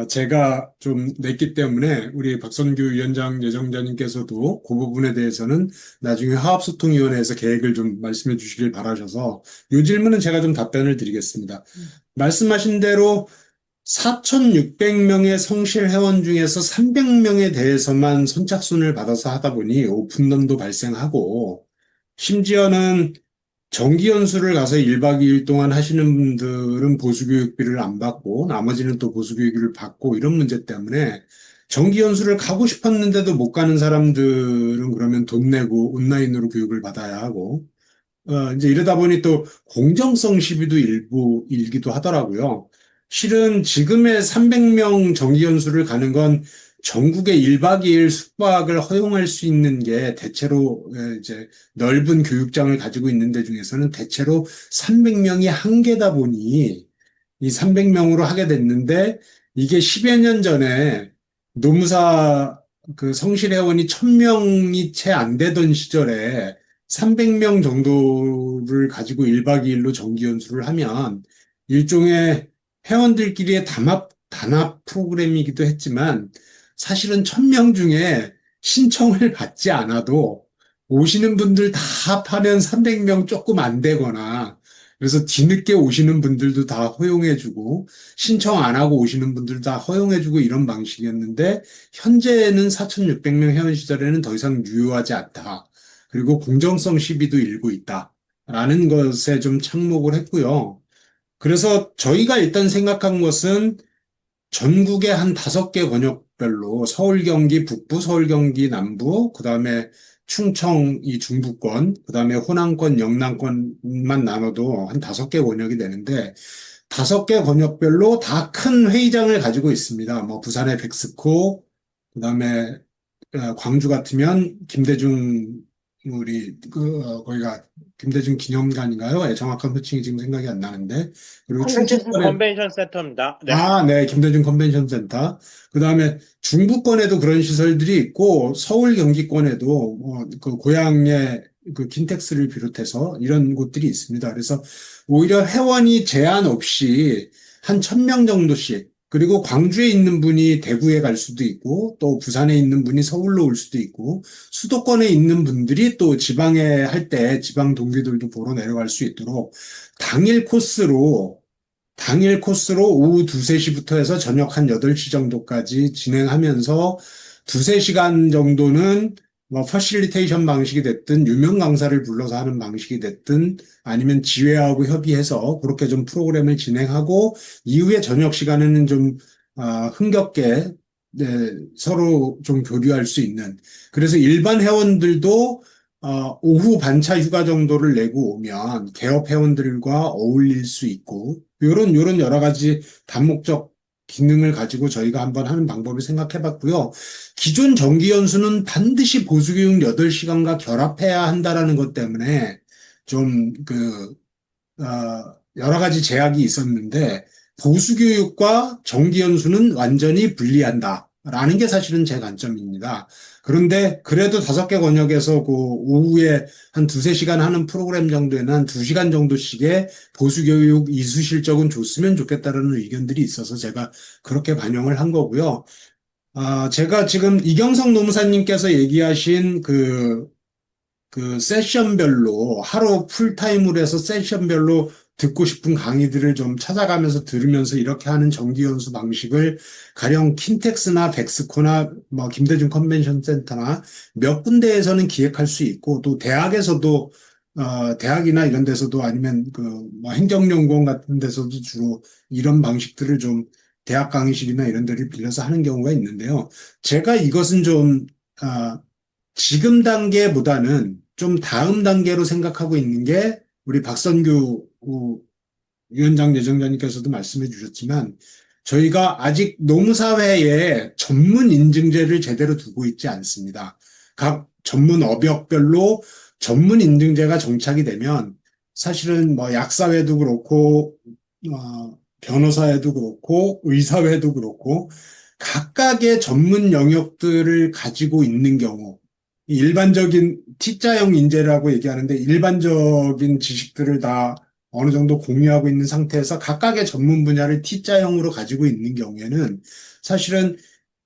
제가 좀 냈기 때문에 우리 박선규 위원장 예정자님께서도 그 부분에 대해서는 나중에 화합소통위원회에서 계획을 좀 말씀해 주시길 바라셔서 이 질문은 제가 좀 답변을 드리겠습니다. 말씀하신 대로 4,600명의 성실 회원 중에서 300명에 대해서만 선착순을 받아서 하다 보니 오픈런도 발생하고, 심지어는 정기 연수를 가서 1박 2일 동안 하시는 분들은 보수교육비를 안 받고 나머지는 또 보수교육비를 받고, 이런 문제 때문에 정기 연수를 가고 싶었는데도 못 가는 사람들은 그러면 돈 내고 온라인으로 교육을 받아야 하고, 이제 이러다 보니 또 공정성 시비도 일기도 하더라고요. 실은 지금의 300명 정기 연수를 가는 건 전국에 1박 2일 숙박을 허용할 수 있는 게 대체로 이제 넓은 교육장을 가지고 있는 데 중에서는 대체로 300명이 한계다 보니 이 300명으로 하게 됐는데 이게 10여 년 전에 노무사 그 성실회원이 1000명이 채 안 되던 시절에 300명 정도를 가지고 1박 2일로 정기연수를 하면 일종의 회원들끼리의 단합 프로그램이기도 했지만 사실은 1000명 중에 신청을 받지 않아도 오시는 분들 다 합하면 300명 조금 안 되거나 그래서 뒤늦게 오시는 분들도 다 허용해주고 신청 안 하고 오시는 분들도 다 허용해주고 이런 방식이었는데 현재는 4,600명 회원 시절에는 더 이상 유효하지 않다. 그리고 공정성 시비도 일고 있다. 라는 것에 좀 착목을 했고요. 그래서 저희가 일단 생각한 것은 전국의 한 5개 권역별로 서울, 경기 북부, 서울, 경기 남부, 그다음에 충청 이 중부권, 그다음에 호남권, 영남권만 나눠도 한 5개 권역이 되는데 5개 권역별로 다 큰 회의장을 가지고 있습니다. 뭐 부산의 백스코, 그다음에 광주 같으면 김대중 우리 거기가 김대중 기념관인가요? 예, 정확한 호칭이 지금 생각이 안 나는데 그리고 한국에서 충청권에 컨벤션 센터입니다. 네. 아, 네, 김대중 컨벤션 센터. 그다음에 중부권에도 그런 시설들이 있고 서울 경기권에도 그 고향의 그 킨텍스를 비롯해서 이런 곳들이 있습니다. 그래서 오히려 회원이 제한 없이 한 1000명 정도씩 그리고 광주에 있는 분이 대구에 갈 수도 있고 또 부산에 있는 분이 서울로 올 수도 있고 수도권에 있는 분들이 또 지방에 할 때 지방 동기들도 보러 내려갈 수 있도록 당일 코스로 오후 2, 3시부터 해서 저녁 한 8시 정도까지 진행하면서 2, 3시간 정도는 뭐 퍼실리테이션 방식이 됐든 유명 강사를 불러서 하는 방식이 됐든 아니면 지회하고 협의해서 그렇게 좀 프로그램을 진행하고 이후에 저녁 시간에는 좀 흥겹게 네, 서로 좀 교류할 수 있는 그래서 일반 회원들도 오후 반차 휴가 정도를 내고 오면 개업 회원들과 어울릴 수 있고 요런 여러 가지 다목적 기능을 가지고 저희가 한번 하는 방법을 생각해 봤고요. 기존 정기 연수는 반드시 보수교육 8시간과 결합해야 한다라는 것 때문에 좀 여러 가지 제약이 있었는데 보수교육과 정기연수는 완전히 분리한다라는 게 사실은 제 관점입니다. 그런데 그래도 5개 권역에서 그 오후에 한 2, 3시간 하는 프로그램 정도에는 한 2시간 정도씩의 보수교육 이수 실적은 줬으면 좋겠다라는 의견들이 있어서 제가 그렇게 반영을 한 거고요. 제가 지금 이경성 노무사님께서 얘기하신 그 세션별로 하루 풀타임으로 해서 세션별로 듣고 싶은 강의들을 좀 찾아가면서 들으면서 이렇게 하는 정기 연수 방식을 가령 킨텍스나 백스코나 뭐 김대중 컨벤션 센터나 몇 군데에서는 기획할 수 있고 또 대학에서도 대학이나 이런 데서도 아니면 그뭐 행정연구원 같은 데서도 주로 이런 방식들을 좀 대학 강의실이나 이런 데를 빌려서 하는 경우가 있는데요. 제가 이것은 좀 지금 단계보다는 좀 다음 단계로 생각하고 있는 게 우리 박선규 위원장 예정자님께서도 말씀해 주셨지만 저희가 아직 노무사회에 전문 인증제를 제대로 두고 있지 않습니다. 각 전문 업역별로 전문 인증제가 정착이 되면 사실은 뭐 약사회도 그렇고 변호사회도 그렇고 의사회도 그렇고 각각의 전문 영역들을 가지고 있는 경우 일반적인 T자형 인재라고 얘기하는데 일반적인 지식들을 다 어느 정도 공유하고 있는 상태에서 각각의 전문 분야를 T자형으로 가지고 있는 경우에는 사실은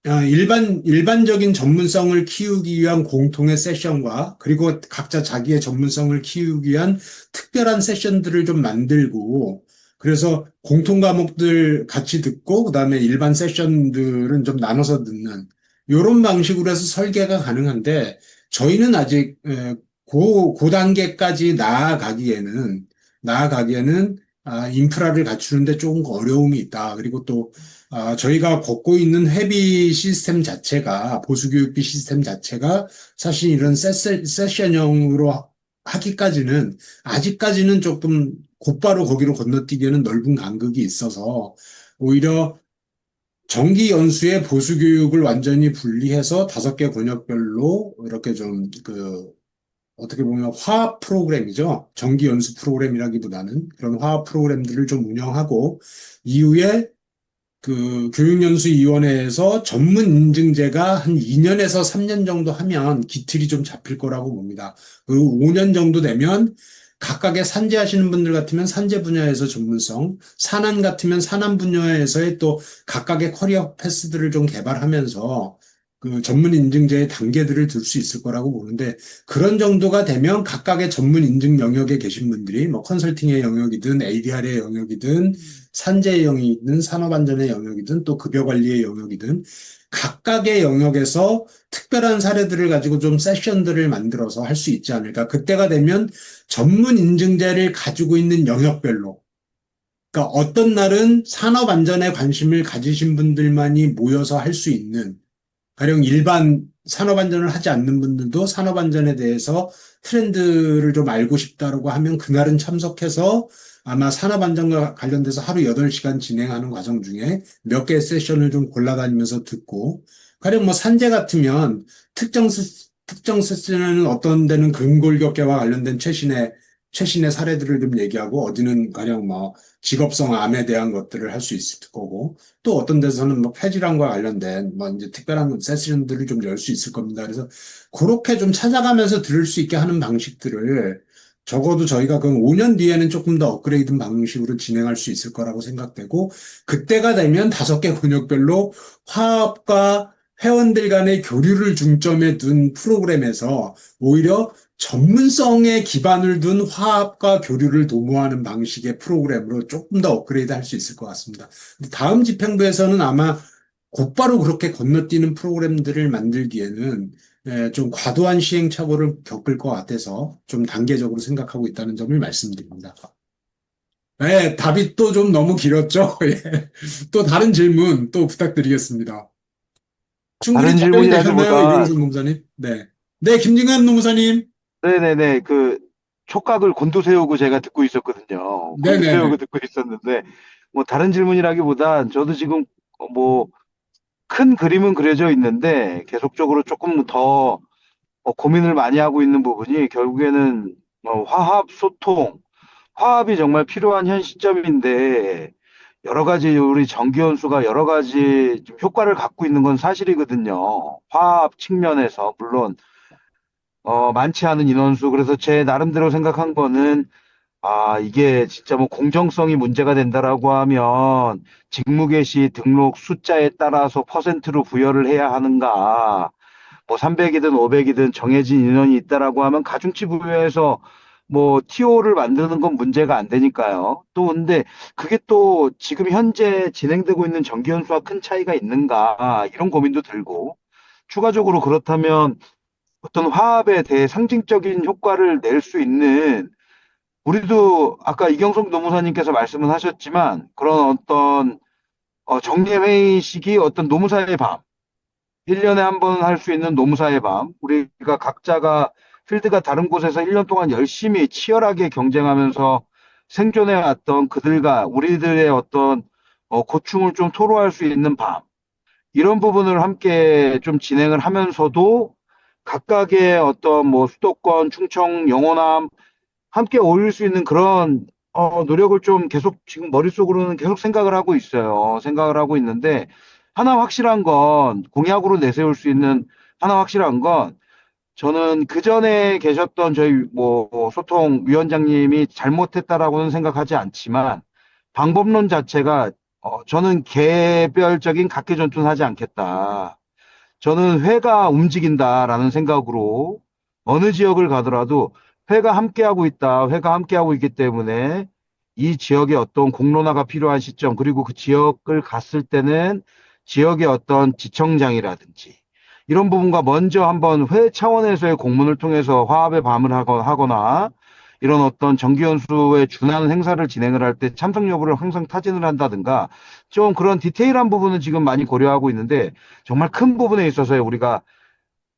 일반적인 전문성을 키우기 위한 공통의 세션과 그리고 각자 자기의 전문성을 키우기 위한 특별한 세션들을 좀 만들고 그래서 공통 과목들 같이 듣고 그다음에 일반 세션들은 좀 나눠서 듣는 이런 방식으로 해서 설계가 가능한데 저희는 아직 그 단계까지 나아가기에는 인프라를 갖추는데 조금 어려움이 있다. 그리고 또 저희가 걷고 있는 회비 시스템 자체가 보수교육비 시스템 자체가 사실 이런 세션형으로 하기까지는 아직까지는 조금 곧바로 거기로 건너뛰기에는 넓은 간극이 있어서 오히려 정기 연수의 보수 교육을 완전히 분리해서 5개 권역별로 이렇게 좀 어떻게 보면 화합 프로그램이죠. 정기 연수 프로그램이라기보다는 그런 화합 프로그램들을 좀 운영하고 이후에 교육연수위원회에서 전문 인증제가 한 2년에서 3년 정도 하면 기틀이 좀 잡힐 거라고 봅니다. 그리고 5년 정도 되면 각각의 산재하시는 분들 같으면 산재 분야에서 전문성, 산안 같으면 산안 분야에서의 또 각각의 커리어 패스들을 좀 개발하면서 그 전문 인증제의 단계들을 둘 수 있을 거라고 보는데 그런 정도가 되면 각각의 전문 인증 영역에 계신 분들이 뭐 컨설팅의 영역이든 ADR의 영역이든 산재의 영역이든 산업안전의 영역이든 또 급여관리의 영역이든 각각의 영역에서 특별한 사례들을 가지고 좀 세션들을 만들어서 할 수 있지 않을까. 그때가 되면 전문 인증제를 가지고 있는 영역별로 그러니까 어떤 날은 산업안전에 관심을 가지신 분들만이 모여서 할 수 있는 가령 일반 산업안전을 하지 않는 분들도 산업안전에 대해서 트렌드를 좀 알고 싶다라고 하면 그날은 참석해서 아마 산업안전과 관련돼서 하루 8시간 진행하는 과정 중에 몇 개의 세션을 좀 골라다니면서 듣고 가령 뭐 산재 같으면 특정 세션은 어떤 데는 근골격계와 관련된 최신의 사례들을 좀 얘기하고 어디는 가령 뭐 직업성 암에 대한 것들을 할 수 있을 거고 또 어떤 데서는 뭐 폐질환과 관련된 뭐 이제 특별한 세션들을 좀 열 수 있을 겁니다. 그래서 그렇게 좀 찾아가면서 들을 수 있게 하는 방식들을 적어도 저희가 그럼 5년 뒤에는 조금 더 업그레이드 방식으로 진행할 수 있을 거라고 생각되고 그때가 되면 5개 권역별로 화합과 회원들 간의 교류를 중점에 둔 프로그램에서 오히려 전문성에 기반을 둔 화합과 교류를 도모하는 방식의 프로그램으로 조금 더 업그레이드 할 수 있을 것 같습니다. 다음 집행부에서는 아마 곧바로 그렇게 건너뛰는 프로그램들을 만들기에는 좀 과도한 시행착오를 겪을 것 같아서 좀 단계적으로 생각하고 있다는 점을 말씀드립니다. 네, 답이 또 좀 너무 길었죠? 예. 또 다른 질문 또 부탁드리겠습니다. 충분히 다른 답변이 되셨나요, 질문이라기보다, 이경수 노무사님? 네. 네, 김진관 노무사님. 네네네, 촉각을 곤두세우고 제가 듣고 있었거든요. 곤두세우고 네네네. 듣고 있었는데, 뭐, 다른 질문이라기보다, 저도 지금, 뭐, 큰 그림은 그려져 있는데, 계속적으로 조금 더 고민을 많이 하고 있는 부분이, 결국에는, 화합, 소통, 화합이 정말 필요한 현 시점인데, 여러 가지, 우리 정기연수가 여러 가지 좀 효과를 갖고 있는 건 사실이거든요. 화합 측면에서, 물론, 많지 않은 인원수. 그래서 제 나름대로 생각한 거는, 이게 진짜 뭐 공정성이 문제가 된다라고 하면 직무 개시 등록 숫자에 따라서 퍼센트로 부여를 해야 하는가. 뭐 300이든 500이든 정해진 인원이 있다라고 하면 가중치 부여해서 뭐 TO를 만드는 건 문제가 안 되니까요. 또 근데 그게 또 지금 현재 진행되고 있는 정기연수와 큰 차이가 있는가 이런 고민도 들고 추가적으로 그렇다면 어떤 화합에 대해 상징적인 효과를 낼 수 있는 우리도 아까 이경석 노무사님께서 말씀은 하셨지만 그런 어떤 정례회의식이 어떤 노무사의 밤, 1년에 한 번 할 수 있는 노무사의 밤, 우리가 각자가 필드가 다른 곳에서 1년 동안 열심히 치열하게 경쟁하면서 생존해 왔던 그들과 우리들의 어떤 고충을 좀 토로할 수 있는 밤, 이런 부분을 함께 좀 진행을 하면서도 각각의 어떤 뭐 수도권, 충청, 영호남 함께 어울릴 수 있는 그런 노력을 좀 계속 지금 머릿속으로는 계속 생각을 하고 있어요. 생각을 하고 있는데 하나 확실한 건 공약으로 내세울 수 있는 하나 확실한 건 저는 그 전에 계셨던 저희 뭐 소통위원장님이 잘못했다라고는 생각하지 않지만 방법론 자체가 저는 개별적인 각계 전투는 하지 않겠다. 저는 회가 움직인다라는 생각으로 어느 지역을 가더라도 회가 함께하고 있다. 회가 함께하고 있기 때문에 이 지역의 어떤 공론화가 필요한 시점, 그리고 그 지역을 갔을 때는 지역의 어떤 지청장이라든지 이런 부분과 먼저 한번 회 차원에서의 공문을 통해서 화합의 밤을 하거나 이런 어떤 정기연수에 준하는 행사를 진행을 할 때 참석 여부를 항상 타진을 한다든가 좀 그런 디테일한 부분은 지금 많이 고려하고 있는데 정말 큰 부분에 있어서 우리가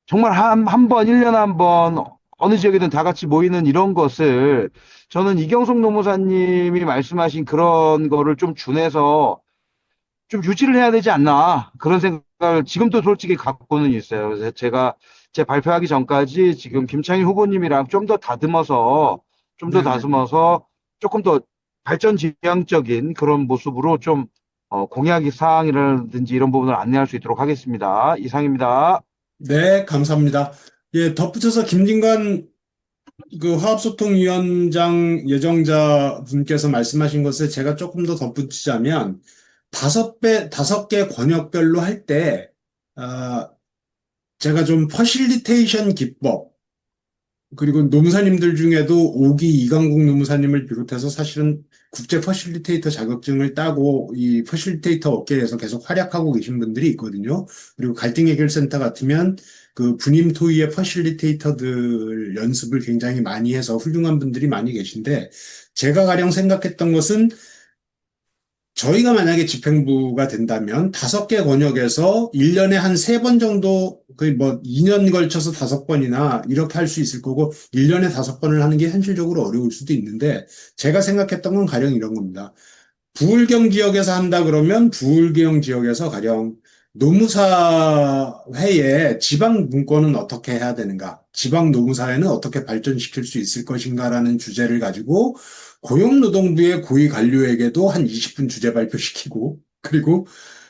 정말 한 번, 1년에 한 번, 어느 지역이든 다 같이 모이는 이런 것을 저는 이경석 노무사님이 말씀하신 그런 거를 좀 준해서 좀 유지를 해야 되지 않나 그런 생각을 지금도 솔직히 갖고는 있어요. 그래서 제가 제 발표하기 전까지 지금 김창희 후보님이랑 좀 더 다듬어서 좀 더 네네. 다듬어서 조금 더 발전 지향적인 그런 모습으로 좀 공약 사항이라든지 이런 부분을 안내할 수 있도록 하겠습니다. 이상입니다. 네, 감사합니다. 예, 덧붙여서 김진관 그 화합소통위원장 예정자 분께서 말씀하신 것에 제가 조금 더 덧붙이자면, 다섯 개 권역별로 할 때, 아, 제가 좀 퍼실리테이션 기법, 그리고 노무사님들 중에도 오기 이강국 노무사님을 비롯해서 사실은 국제 퍼실리테이터 자격증을 따고 이 퍼실리테이터 업계에서 계속 활약하고 계신 분들이 있거든요. 그리고 갈등 해결 센터 같으면 그 분임 토의의 퍼실리테이터들 연습을 굉장히 많이 해서 훌륭한 분들이 많이 계신데, 제가 가령 생각했던 것은, 저희가 만약에 집행부가 된다면 다섯 개 권역에서 1년에 한 세 번 정도, 거의 뭐 2년 걸쳐서 다섯 번이나 이렇게 할 수 있을 거고, 1년에 다섯 번을 하는 게 현실적으로 어려울 수도 있는데, 제가 생각했던 건 가령 이런 겁니다. 부울경 지역에서 한다 그러면 부울경 지역에서 가령 노무사회의 지방 분권은 어떻게 해야 되는가, 지방 노무사회는 어떻게 발전시킬 수 있을 것인가라는 주제를 가지고 고용노동부의 고위 관료에게도 한 20분 주제 발표시키고, 그리고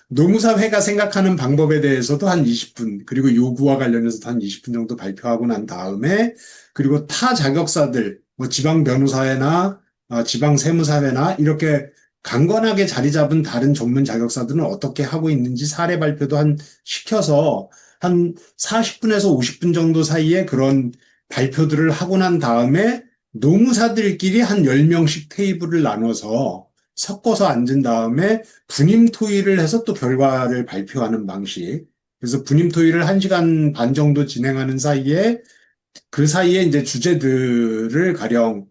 노무사회가 생각하는 방법에 대해서도 한 20분, 그리고 요구와 관련해서도 한 20분 정도 발표하고 난 다음에, 그리고 타 자격사들, 뭐 지방 변호사회나 지방 세무사회나 이렇게 강건하게 자리 잡은 다른 전문 자격사들은 어떻게 하고 있는지 사례 발표도 한 시켜서 한 40분에서 50분 정도 사이에 그런 발표들을 하고 난 다음에 노무사들끼리 한 10명씩 테이블을 나눠서 섞어서 앉은 다음에 분임 토의를 해서 또 결과를 발표하는 방식. 그래서 분임 토의를 1시간 반 정도 진행하는 사이에, 그 사이에 이제 주제들을 가령,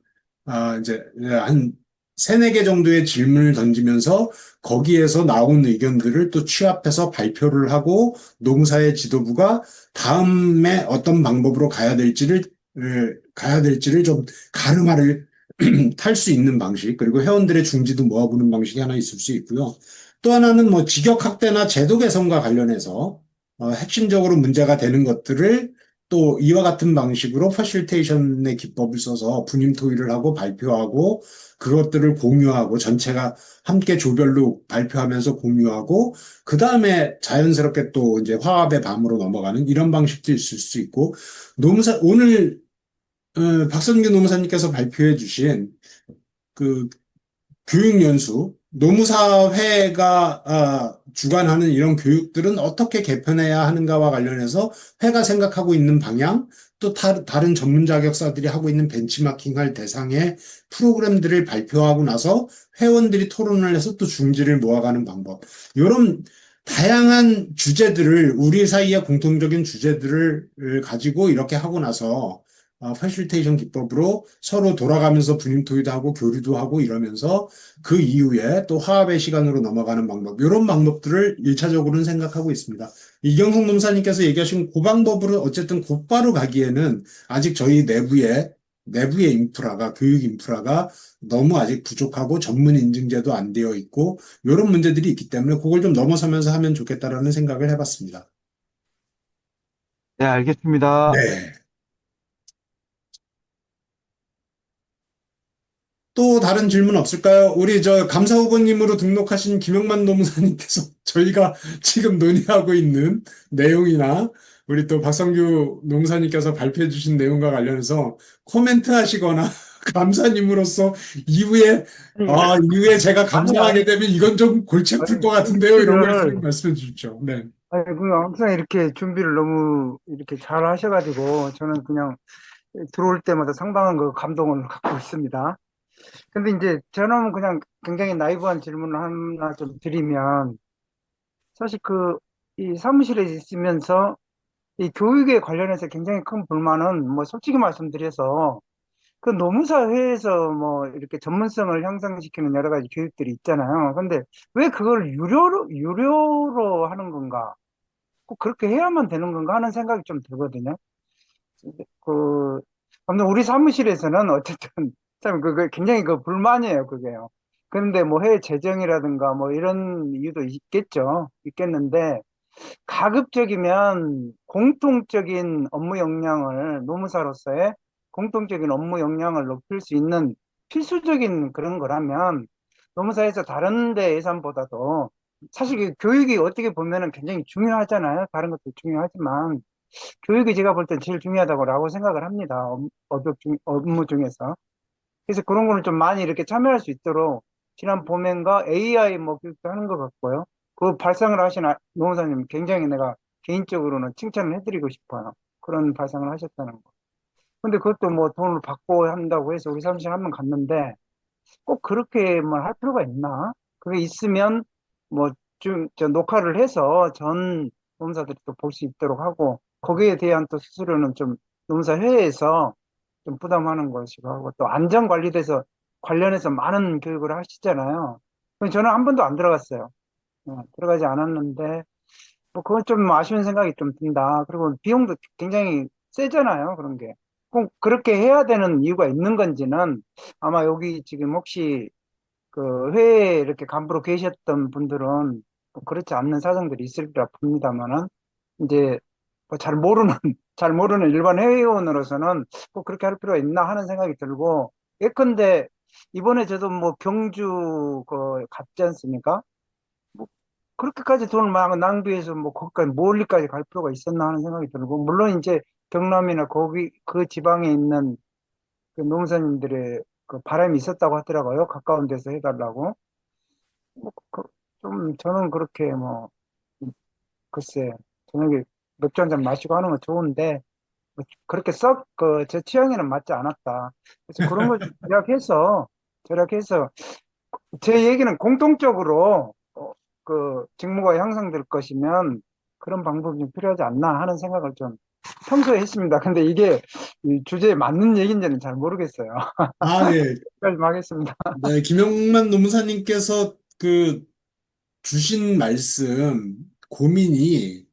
이제 한 세네 개 정도의 질문을 던지면서 거기에서 나온 의견들을 또 취합해서 발표를 하고, 노무사의 지도부가 다음에 어떤 방법으로 가야 될지를 좀 가르마를 탈 수 있는 방식, 그리고 회원들의 중지도 모아보는 방식이 하나 있을 수 있고요. 또 하나는 뭐 직역 확대나 제도 개선과 관련해서 핵심적으로 문제가 되는 것들을 또 이와 같은 방식으로 퍼실테이션의 기법을 써서 분임 토의를 하고 발표하고, 그것들을 공유하고 전체가 함께 조별로 발표하면서 공유하고, 그 다음에 자연스럽게 또 이제 화합의 밤으로 넘어가는 이런 방식도 있을 수 있고, 오늘 박선규 노무사님께서 발표해 주신 그 교육연수, 노무사회가 주관하는 이런 교육들은 어떻게 개편해야 하는가와 관련해서 회가 생각하고 있는 방향, 또 다른 전문 자격사들이 하고 있는 벤치마킹할 대상의 프로그램들을 발표하고 나서 회원들이 토론을 해서 또 중지를 모아가는 방법. 이런 다양한 주제들을, 우리 사이의 공통적인 주제들을 가지고 이렇게 하고 나서 퍼실테이션 기법으로 서로 돌아가면서 분임 토의도 하고 교류도 하고 이러면서 그 이후에 또 화합의 시간으로 넘어가는 방법, 이런 방법들을 일차적으로는 생각하고 있습니다. 이경숙 농사님께서 얘기하신 그 방법으로 어쨌든 곧바로 가기에는 아직 저희 내부의 인프라가, 교육 인프라가 너무 아직 부족하고 전문 인증제도 안 되어 있고 이런 문제들이 있기 때문에 그걸 좀 넘어서면서 하면 좋겠다라는 생각을 해봤습니다. 네, 알겠습니다. 네. 또 다른 질문 없을까요? 우리 저 감사 후보님으로 등록하신 김영만 노무사님께서 저희가 지금 논의하고 있는 내용이나 우리 또 박성규 노무사님께서 발표해 주신 내용과 관련해서 코멘트 하시거나 감사님으로서 이후에 이후에 제가 아니, 감사하게 되면 이건 좀 골치 아플 것 같은데요. 이런 거 있으면 말씀해 주십시오. 네. 항상 이렇게 준비를 너무 이렇게 잘 하셔가지고 저는 그냥 들어올 때마다 상당한 그 감동을 갖고 있습니다. 근데 이제 저는 그냥 굉장히 나이브한 질문을 하나 좀 드리면 사실 이 사무실에 있으면서 이 교육에 관련해서 굉장히 큰 불만은 뭐 솔직히 말씀드려서 그 노무사회에서 뭐 이렇게 전문성을 향상시키는 여러 가지 교육들이 있잖아요. 근데 왜 그걸 유료로 하는 건가? 꼭 그렇게 해야만 되는 건가 하는 생각이 좀 들거든요. 그, 아무튼 우리 사무실에서는 어쨌든 참 굉장히 그 불만이에요, 그게요. 그런데 뭐 해외 재정이라든가 뭐 이런 이유도 있겠죠. 있겠는데, 가급적이면 공통적인 업무 역량을, 노무사로서의 공통적인 업무 역량을 높일 수 있는 필수적인 그런 거라면, 노무사에서 다른 데 예산보다도, 사실 그 교육이 어떻게 보면은 굉장히 중요하잖아요. 다른 것도 중요하지만, 교육이 제가 볼 땐 제일 중요하다고 생각을 합니다. 업무 중에서. 그래서 그런 거는 좀 많이 이렇게 참여할 수 있도록 지난 봄엔가 AI 뭐 교육도 하는 것 같고요. 그 발상을 하신 노무사님 굉장히 내가 개인적으로는 칭찬을 해드리고 싶어요. 그런 발상을 하셨다는 거. 근데 그것도 뭐 돈을 받고 한다고 해서 우리 사무실 한번 갔는데 꼭 그렇게만 할 필요가 있나? 그게 있으면 뭐 저 녹화를 해서 전 노무사들이 또 볼 수 있도록 하고 거기에 대한 또 수수료는 좀 노무사 회에서 좀 부담하는 것이고 하고 또 안전 관련해서 많은 교육을 하시잖아요. 근데 저는 한 번도 안 들어갔어요. 들어가지 않았는데 뭐 그건 좀 아쉬운 생각이 좀 든다. 그리고 비용도 굉장히 세잖아요. 그런 게. 꼭 그렇게 해야 되는 이유가 있는 건지는 아마 여기 지금 혹시 그 회에 이렇게 간부로 계셨던 분들은 뭐 그렇지 않는 사정들이 있으리라 봅니다만은 이제 뭐잘 모르는 잘 모르는 일반 회의원으로서는 꼭 그렇게 할 필요가 있나 하는 생각이 들고 예컨대 이번에 저도 뭐 경주 그 갔지 않습니까? 뭐 그렇게까지 돈을 막 낭비해서 뭐 거기까지 멀리까지 갈 필요가 있었나 하는 생각이 들고 물론 이제 경남이나 거기 그 지방에 있는 그 농사님들의 그 바람이 있었다고 하더라고요. 가까운 데서 해달라고. 뭐, 좀, 저는 그렇게 뭐, 글쎄, 저녁에 맥주 한 잔 마시고 하는 건 좋은데, 뭐 그렇게 제 취향에는 맞지 않았다. 그래서 그런 걸 좀 절약해서, 제 얘기는 공통적으로, 그, 직무가 향상될 것이면, 그런 방법이 좀 필요하지 않나 하는 생각을 좀 평소에 했습니다. 근데 이게 이 주제에 맞는 얘기인지는 잘 모르겠어요. 아, 예. 여기까지 하겠습니다. 네, 김영만 노무사님께서 주신 말씀, 고민이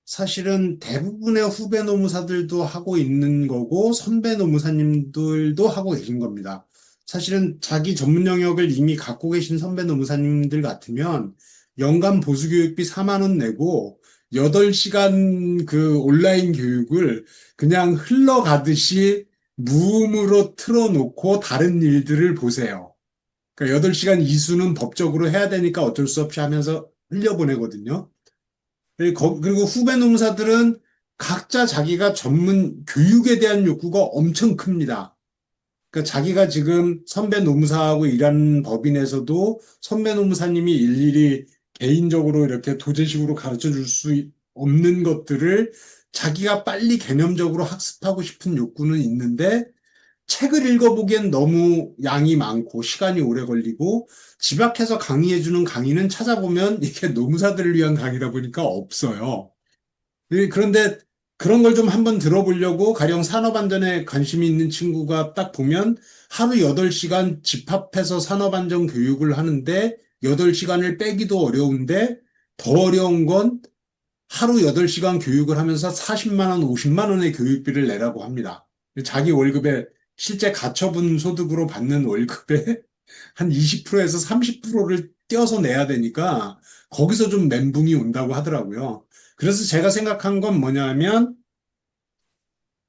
사실은 대부분의 후배 노무사들도 하고 있는 거고, 선배 노무사님들도 하고 계신 겁니다. 사실은 자기 전문 영역을 이미 갖고 계신 선배 노무사님들 같으면 연간 보수교육비 4만 원 내고 8시간 그 온라인 교육을 그냥 흘러가듯이 무음으로 틀어놓고 다른 일들을 보세요. 그러니까 8시간 이수는 법적으로 해야 되니까 어쩔 수 없이 하면서 흘려보내거든요. 그리고 후배 농사들은 각자 자기가 전문 교육에 대한 욕구가 엄청 큽니다. 그러니까 자기가 지금 선배 노무사하고 일하는 법인에서도 선배 노무사님이 일일이 개인적으로 이렇게 도제식으로 가르쳐 줄 수 없는 것들을 자기가 빨리 개념적으로 학습하고 싶은 욕구는 있는데 책을 읽어보기엔 너무 양이 많고 시간이 오래 걸리고 집약해서 강의해주는 강의는 찾아보면 이게 노무사들을 위한 강의다 보니까 없어요. 그런데 그런 걸 좀 한번 들어보려고 가령 산업안전에 관심이 있는 친구가 딱 보면 하루 8시간 집합해서 산업안전 교육을 하는데 8시간을 빼기도 어려운데 더 어려운 건 하루 8시간 교육을 하면서 40만 원, 50만 원의 교육비를 내라고 합니다. 자기 월급에 실제 가처분 소득으로 받는 월급의 한 20%에서 30%를 떼어서 내야 되니까 거기서 좀 멘붕이 온다고 하더라고요. 그래서 제가 생각한 건 뭐냐면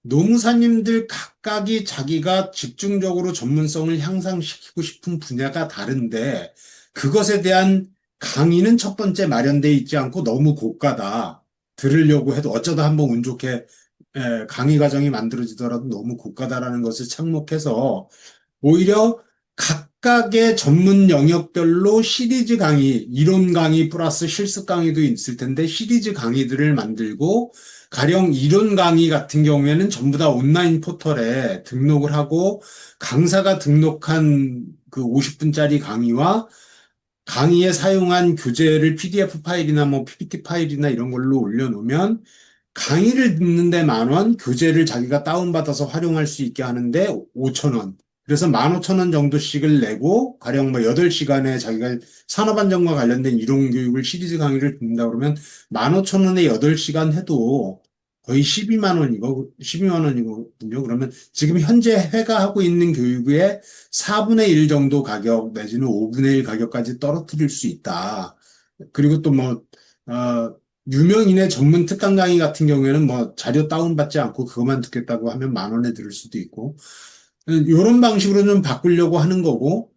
노무사님들 각각이 자기가 집중적으로 전문성을 향상시키고 싶은 분야가 다른데 그것에 대한 강의는 첫 번째 마련돼 있지 않고 너무 고가다. 들으려고 해도 어쩌다 한번 운 좋게 강의 과정이 만들어지더라도 너무 고가다라는 것을 착목해서 오히려 각각의 전문 영역별로 시리즈 강의, 이론 강의 플러스 실습 강의도 있을 텐데 시리즈 강의들을 만들고 가령 이론 강의 같은 경우에는 전부 다 온라인 포털에 등록을 하고 강사가 등록한 그 50분짜리 강의와 강의에 사용한 교재를 PDF 파일이나 뭐 PPT 파일이나 이런 걸로 올려놓으면 강의를 듣는데 10,000원, 교재를 자기가 다운받아서 활용할 수 있게 하는데 5,000원. 그래서 15,000원 정도씩을 내고, 가령 뭐 8시간에 자기가 산업안전과 관련된 이론 교육을 시리즈 강의를 듣는다 그러면 15,000원에 8시간 해도 거의 12만 원이거든요. 그러면 지금 현재 회가 하고 있는 교육의 4분의 1 정도 가격 내지는 5분의 1 가격까지 떨어뜨릴 수 있다. 그리고 또 뭐, 유명인의 전문 특강 강의 같은 경우에는 뭐 자료 다운받지 않고 그것만 듣겠다고 하면 10,000원에 들을 수도 있고, 이런 방식으로 좀 바꾸려고 하는 거고,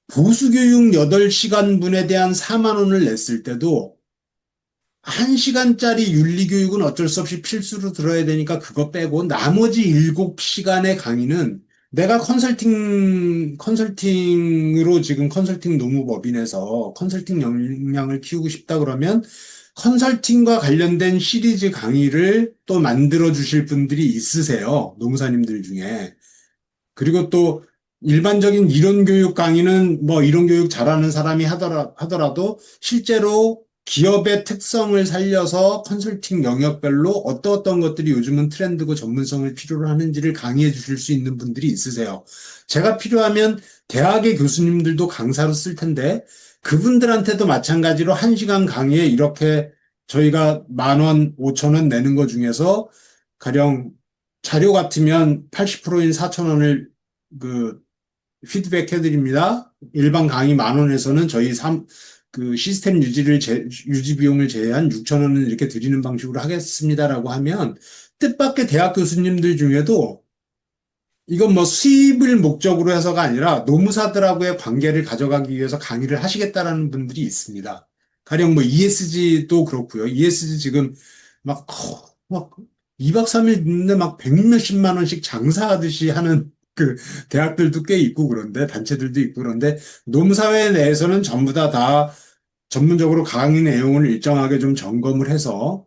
보수교육 8시간분에 대한 4만 원을 냈을 때도 1시간짜리 윤리교육은 어쩔 수 없이 필수로 들어야 되니까 그거 빼고 나머지 7시간의 강의는 내가 컨설팅으로 지금 컨설팅 노무법인에서 컨설팅 역량을 키우고 싶다 그러면 컨설팅과 관련된 시리즈 강의를 또 만들어 주실 분들이 있으세요. 노무사님들 중에. 그리고 또 일반적인 이론 교육 강의는 뭐 이론 교육 잘하는 사람이 하더라도 실제로 기업의 특성을 살려서 컨설팅 영역별로 어떤 것들이 요즘은 트렌드고 전문성을 필요로 하는지를 강의해 주실 수 있는 분들이 있으세요. 제가 필요하면 대학의 교수님들도 강사로 쓸 텐데 그분들한테도 마찬가지로 1시간 강의에 이렇게 저희가 10,000원, 5,000원 내는 것 중에서 가령 자료 같으면 80%인 4,000원을 그 피드백 해드립니다. 일반 강의 10,000원에서는 저희 그 시스템 유지 비용을 제외한 6,000원을 이렇게 드리는 방식으로 하겠습니다라고 하면 뜻밖의 대학 교수님들 중에도 이건 뭐 수입을 목적으로 해서가 아니라 노무사들하고의 관계를 가져가기 위해서 강의를 하시겠다라는 분들이 있습니다. 가령 뭐 ESG도 그렇고요. ESG 지금 막 2박 3일 있는데 막 100몇십만 원씩 장사하듯이 하는 그 대학들도 꽤 있고 그런데 단체들도 있고 그런데 노무사회 내에서는 전부 다 전문적으로 강의 내용을 일정하게 좀 점검을 해서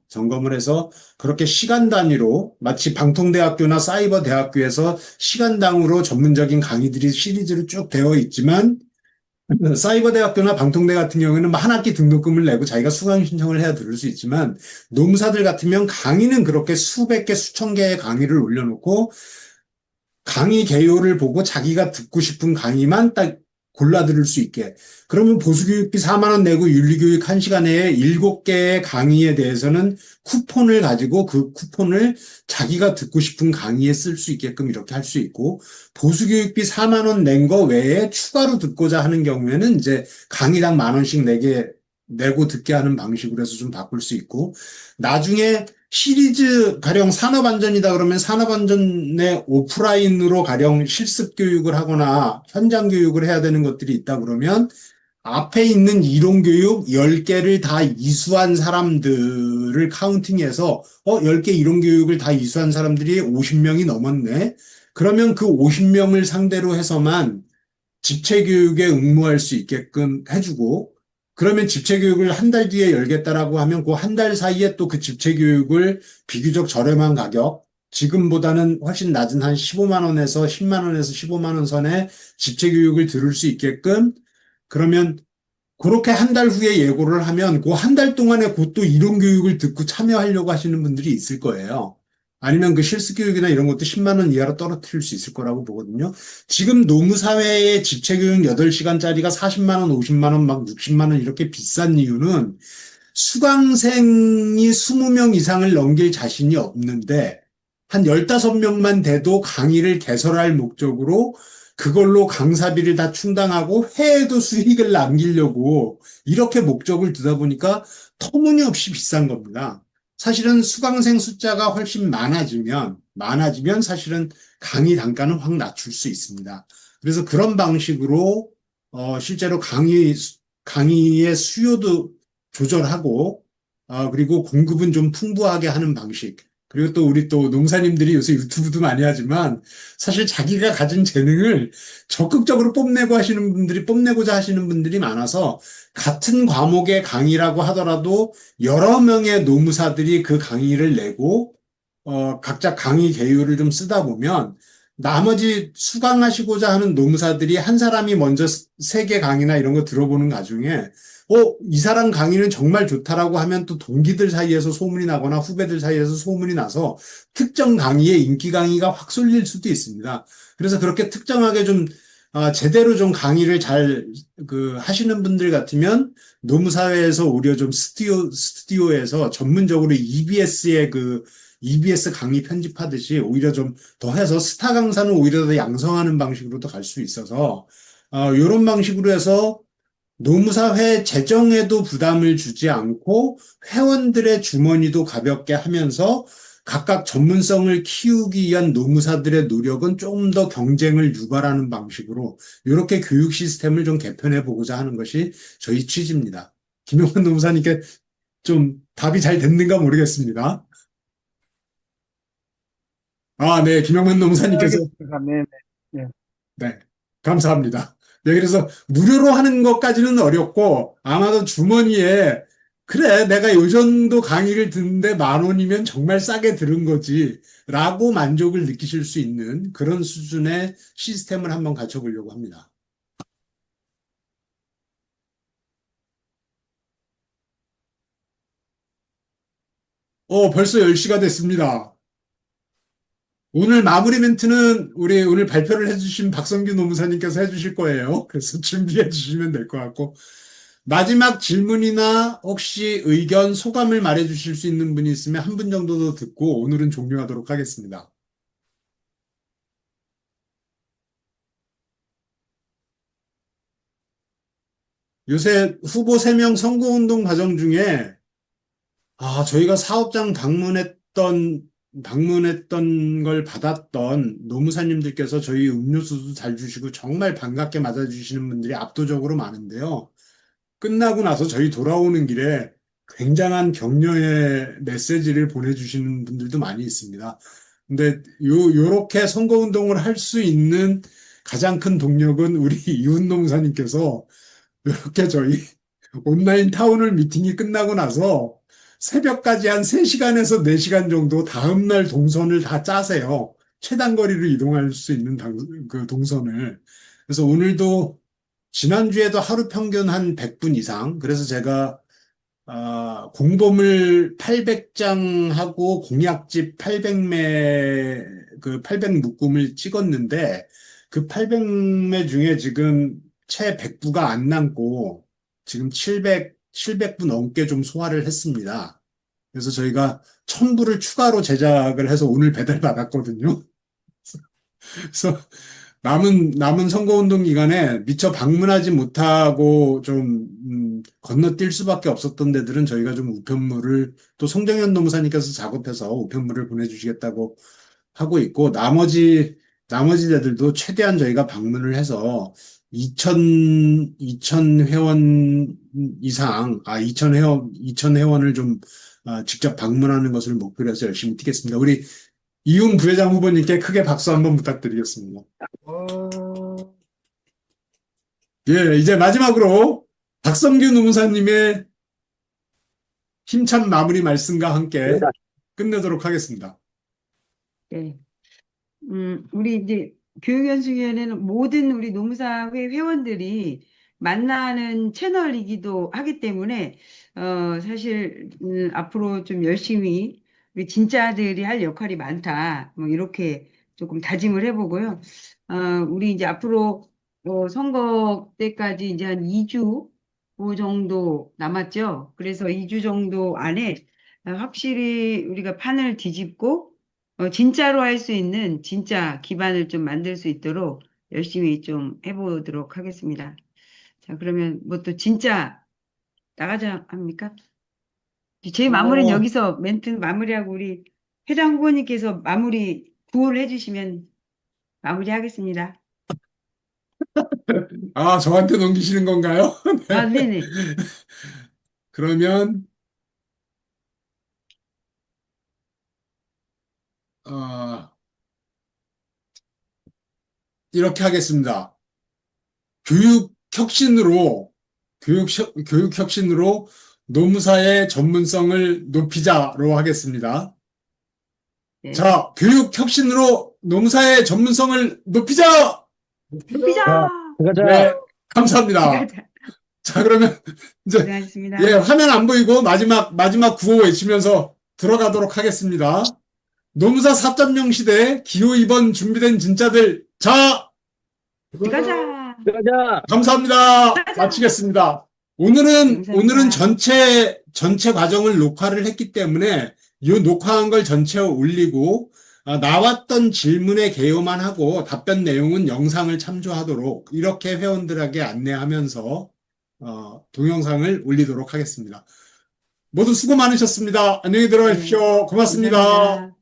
그렇게 시간 단위로 마치 방통대학교나 사이버대학교에서 시간당으로 전문적인 강의들이 시리즈로 쭉 되어 있지만 사이버대학교나 방통대 같은 경우에는 뭐 한 학기 등록금을 내고 자기가 수강 신청을 해야 들을 수 있지만 노무사들 같으면 강의는 그렇게 수백 개, 수천 개의 강의를 올려놓고 강의 개요를 보고 자기가 듣고 싶은 강의만 딱 골라 들을 수 있게. 그러면 보수교육비 4만 원 내고 윤리교육 1시간에 7개의 강의에 대해서는 쿠폰을 가지고 그 쿠폰을 자기가 듣고 싶은 강의에 쓸 수 있게끔 이렇게 할 수 있고, 보수교육비 4만 원 낸 거 외에 추가로 듣고자 하는 경우에는 이제 강의당 10,000원씩 내고 듣게 하는 방식으로 해서 좀 바꿀 수 있고, 나중에 시리즈 가령 산업안전이다 그러면 산업안전의 오프라인으로 가령 실습 교육을 하거나 현장 교육을 해야 되는 것들이 있다 그러면 앞에 있는 이론 교육 10개를 다 이수한 사람들을 카운팅해서 10개 이론 교육을 다 이수한 사람들이 50명이 넘었네. 그러면 그 50명을 상대로 해서만 집체 교육에 응모할 수 있게끔 해주고, 그러면 집체 교육을 한 달 뒤에 열겠다라고 하면 그 한 달 사이에 또 그 집체 교육을 비교적 저렴한 가격, 지금보다는 훨씬 낮은 한 15만 원에서 10만 원에서 15만 원 선에 집체 교육을 들을 수 있게끔, 그러면 그렇게 한 달 후에 예고를 하면 그 한 달 동안에 곧 또 이론 교육을 듣고 참여하려고 하시는 분들이 있을 거예요. 아니면 그 실습 교육이나 이런 것도 10만 원 이하로 떨어뜨릴 수 있을 거라고 보거든요. 지금 노무사회의 집체교육 8시간짜리가 40만 원, 50만 원, 막 60만 원 이렇게 비싼 이유는 수강생이 20명 이상을 넘길 자신이 없는데 한 15명만 돼도 강의를 개설할 목적으로 그걸로 강사비를 다 충당하고 해에도 수익을 남기려고 이렇게 목적을 두다 보니까 터무니없이 비싼 겁니다. 사실은 수강생 숫자가 훨씬 많아지면 사실은 강의 단가는 확 낮출 수 있습니다. 그래서 그런 방식으로 실제로 강의의 수요도 조절하고 그리고 공급은 좀 풍부하게 하는 방식. 그리고 또 우리 또 농사님들이 요새 유튜브도 많이 하지만 사실 자기가 가진 재능을 적극적으로 뽐내고자 하시는 분들이 많아서 같은 과목의 강의라고 하더라도 여러 명의 노무사들이 그 강의를 내고 각자 강의 개요를 좀 쓰다 보면 나머지 수강하시고자 하는 노무사들이 한 사람이 먼저 세개 강의나 이런 거 들어보는 과정에 이 사람 강의는 정말 좋다라고 하면 또 동기들 사이에서 소문이 나거나 후배들 사이에서 소문이 나서 특정 강의의 인기 강의가 확 쏠릴 수도 있습니다. 그래서 그렇게 특정하게 좀 제대로 좀 강의를 잘 하시는 분들 같으면 노무사회에서 오히려 좀 스튜디오에서 전문적으로 EBS 강의 편집하듯이 오히려 좀 더 해서 스타 강사는 오히려 더 양성하는 방식으로도 갈 수 있어서 이런 방식으로 해서 노무사회 재정에도 부담을 주지 않고 회원들의 주머니도 가볍게 하면서 각각 전문성을 키우기 위한 노무사들의 노력은 조금 더 경쟁을 유발하는 방식으로 이렇게 교육 시스템을 좀 개편해 보고자 하는 것이 저희 취지입니다. 김용환 노무사님께 좀 답이 잘 됐는가 모르겠습니다. 네, 김용환 노무사님께서 알겠습니다. 네, 네. 네. 네, 감사합니다. 네, 그래서 무료로 하는 것까지는 어렵고 아마도 주머니에 그래, 내가 요 정도 강의를 듣는데 10,000원이면 정말 싸게 들은 거지 라고 만족을 느끼실 수 있는 그런 수준의 시스템을 한번 갖춰보려고 합니다. 벌써 10시가 됐습니다. 오늘 마무리 멘트는 우리 오늘 발표를 해주신 박성규 노무사님께서 해주실 거예요. 그래서 준비해 주시면 될 것 같고. 마지막 질문이나 혹시 의견, 소감을 말해 주실 수 있는 분이 있으면 한 분 정도 더 듣고 오늘은 종료하도록 하겠습니다. 요새 후보 3명 선거운동 과정 중에 저희가 사업장 방문했던 걸 받았던 노무사님들께서 저희 음료수도 잘 주시고 정말 반갑게 맞아주시는 분들이 압도적으로 많은데요. 끝나고 나서 저희 돌아오는 길에 굉장한 격려의 메시지를 보내주시는 분들도 많이 있습니다. 근데 요렇게 선거운동을 할 수 있는 가장 큰 동력은 우리 이훈 노무사님께서 이렇게 저희 온라인 타운홀 미팅이 끝나고 나서 새벽까지 한 3시간에서 4시간 정도 다음날 동선을 다 짜세요. 최단 거리로 이동할 수 있는 그 동선을. 그래서 오늘도 지난주에도 하루 평균 한 100분 이상. 그래서 제가 공보물 800장하고 공약집 800 묶음을 찍었는데 그 800매 중에 지금 채 100부가 안 남고 지금 700부 넘게 좀 소화를 했습니다. 그래서 저희가 1000부를 추가로 제작을 해서 오늘 배달받았거든요. 그래서 남은 선거운동 기간에 미처 방문하지 못하고 좀 건너뛸 수밖에 없었던 데들은 저희가 좀 우편물을 또 송정현 노무사님께서 작업해서 우편물을 보내주시겠다고 하고 있고 나머지 데들도 최대한 저희가 방문을 해서 2,000 회원 이상, 2,000 회원을 좀 직접 방문하는 것을 목표로 해서 열심히 뛰겠습니다. 우리 이훈 부회장 후보님께 크게 박수 한번 부탁드리겠습니다. 예, 이제 마지막으로 박성규 노무사님의 힘찬 마무리 말씀과 함께 끝내도록 하겠습니다. 네. 우리 이제 교육연수위원회는 모든 우리 노무사회 회원들이 만나는 채널이기도 하기 때문에, 사실, 앞으로 좀 열심히 우리 진짜들이 할 역할이 많다. 뭐, 이렇게 조금 다짐을 해보고요. 우리 이제 앞으로, 선거 때까지 이제 한 2주 정도 남았죠. 그래서 2주 정도 안에 확실히 우리가 판을 뒤집고, 진짜로 할 수 있는 진짜 기반을 좀 만들 수 있도록 열심히 좀 해보도록 하겠습니다. 자, 그러면 뭐 또 진짜 나가자 합니까? 제 마무리는 여기서 멘트 마무리하고 우리 회장 후보님께서 마무리 구호를 해주시면 마무리하겠습니다. 저한테 넘기시는 건가요? 네네. 그러면, 이렇게 하겠습니다. 교육 혁신으로 노무사의 전문성을 높이자로 하겠습니다. 네. 자, 교육 혁신으로 노무사의 전문성을 높이자! 높이자! 네, 감사합니다. 자, 그러면 이제 고생하셨습니다. 예, 화면 안 보이고 마지막 구호 외치면서 들어가도록 하겠습니다. 노무사 4.0 시대 기호 2번 준비된 진짜들. 자, 들어가자. 가자. 감사합니다. 마치겠습니다. 오늘은 감사합니다. 전체 과정을 녹화를 했기 때문에 이 녹화한 걸 전체 올리고 나왔던 질문의 개요만 하고 답변 내용은 영상을 참조하도록 이렇게 회원들에게 안내하면서 동영상을 올리도록 하겠습니다. 모두 수고 많으셨습니다. 안녕히 들어가십시오. 고맙습니다. 감사합니다.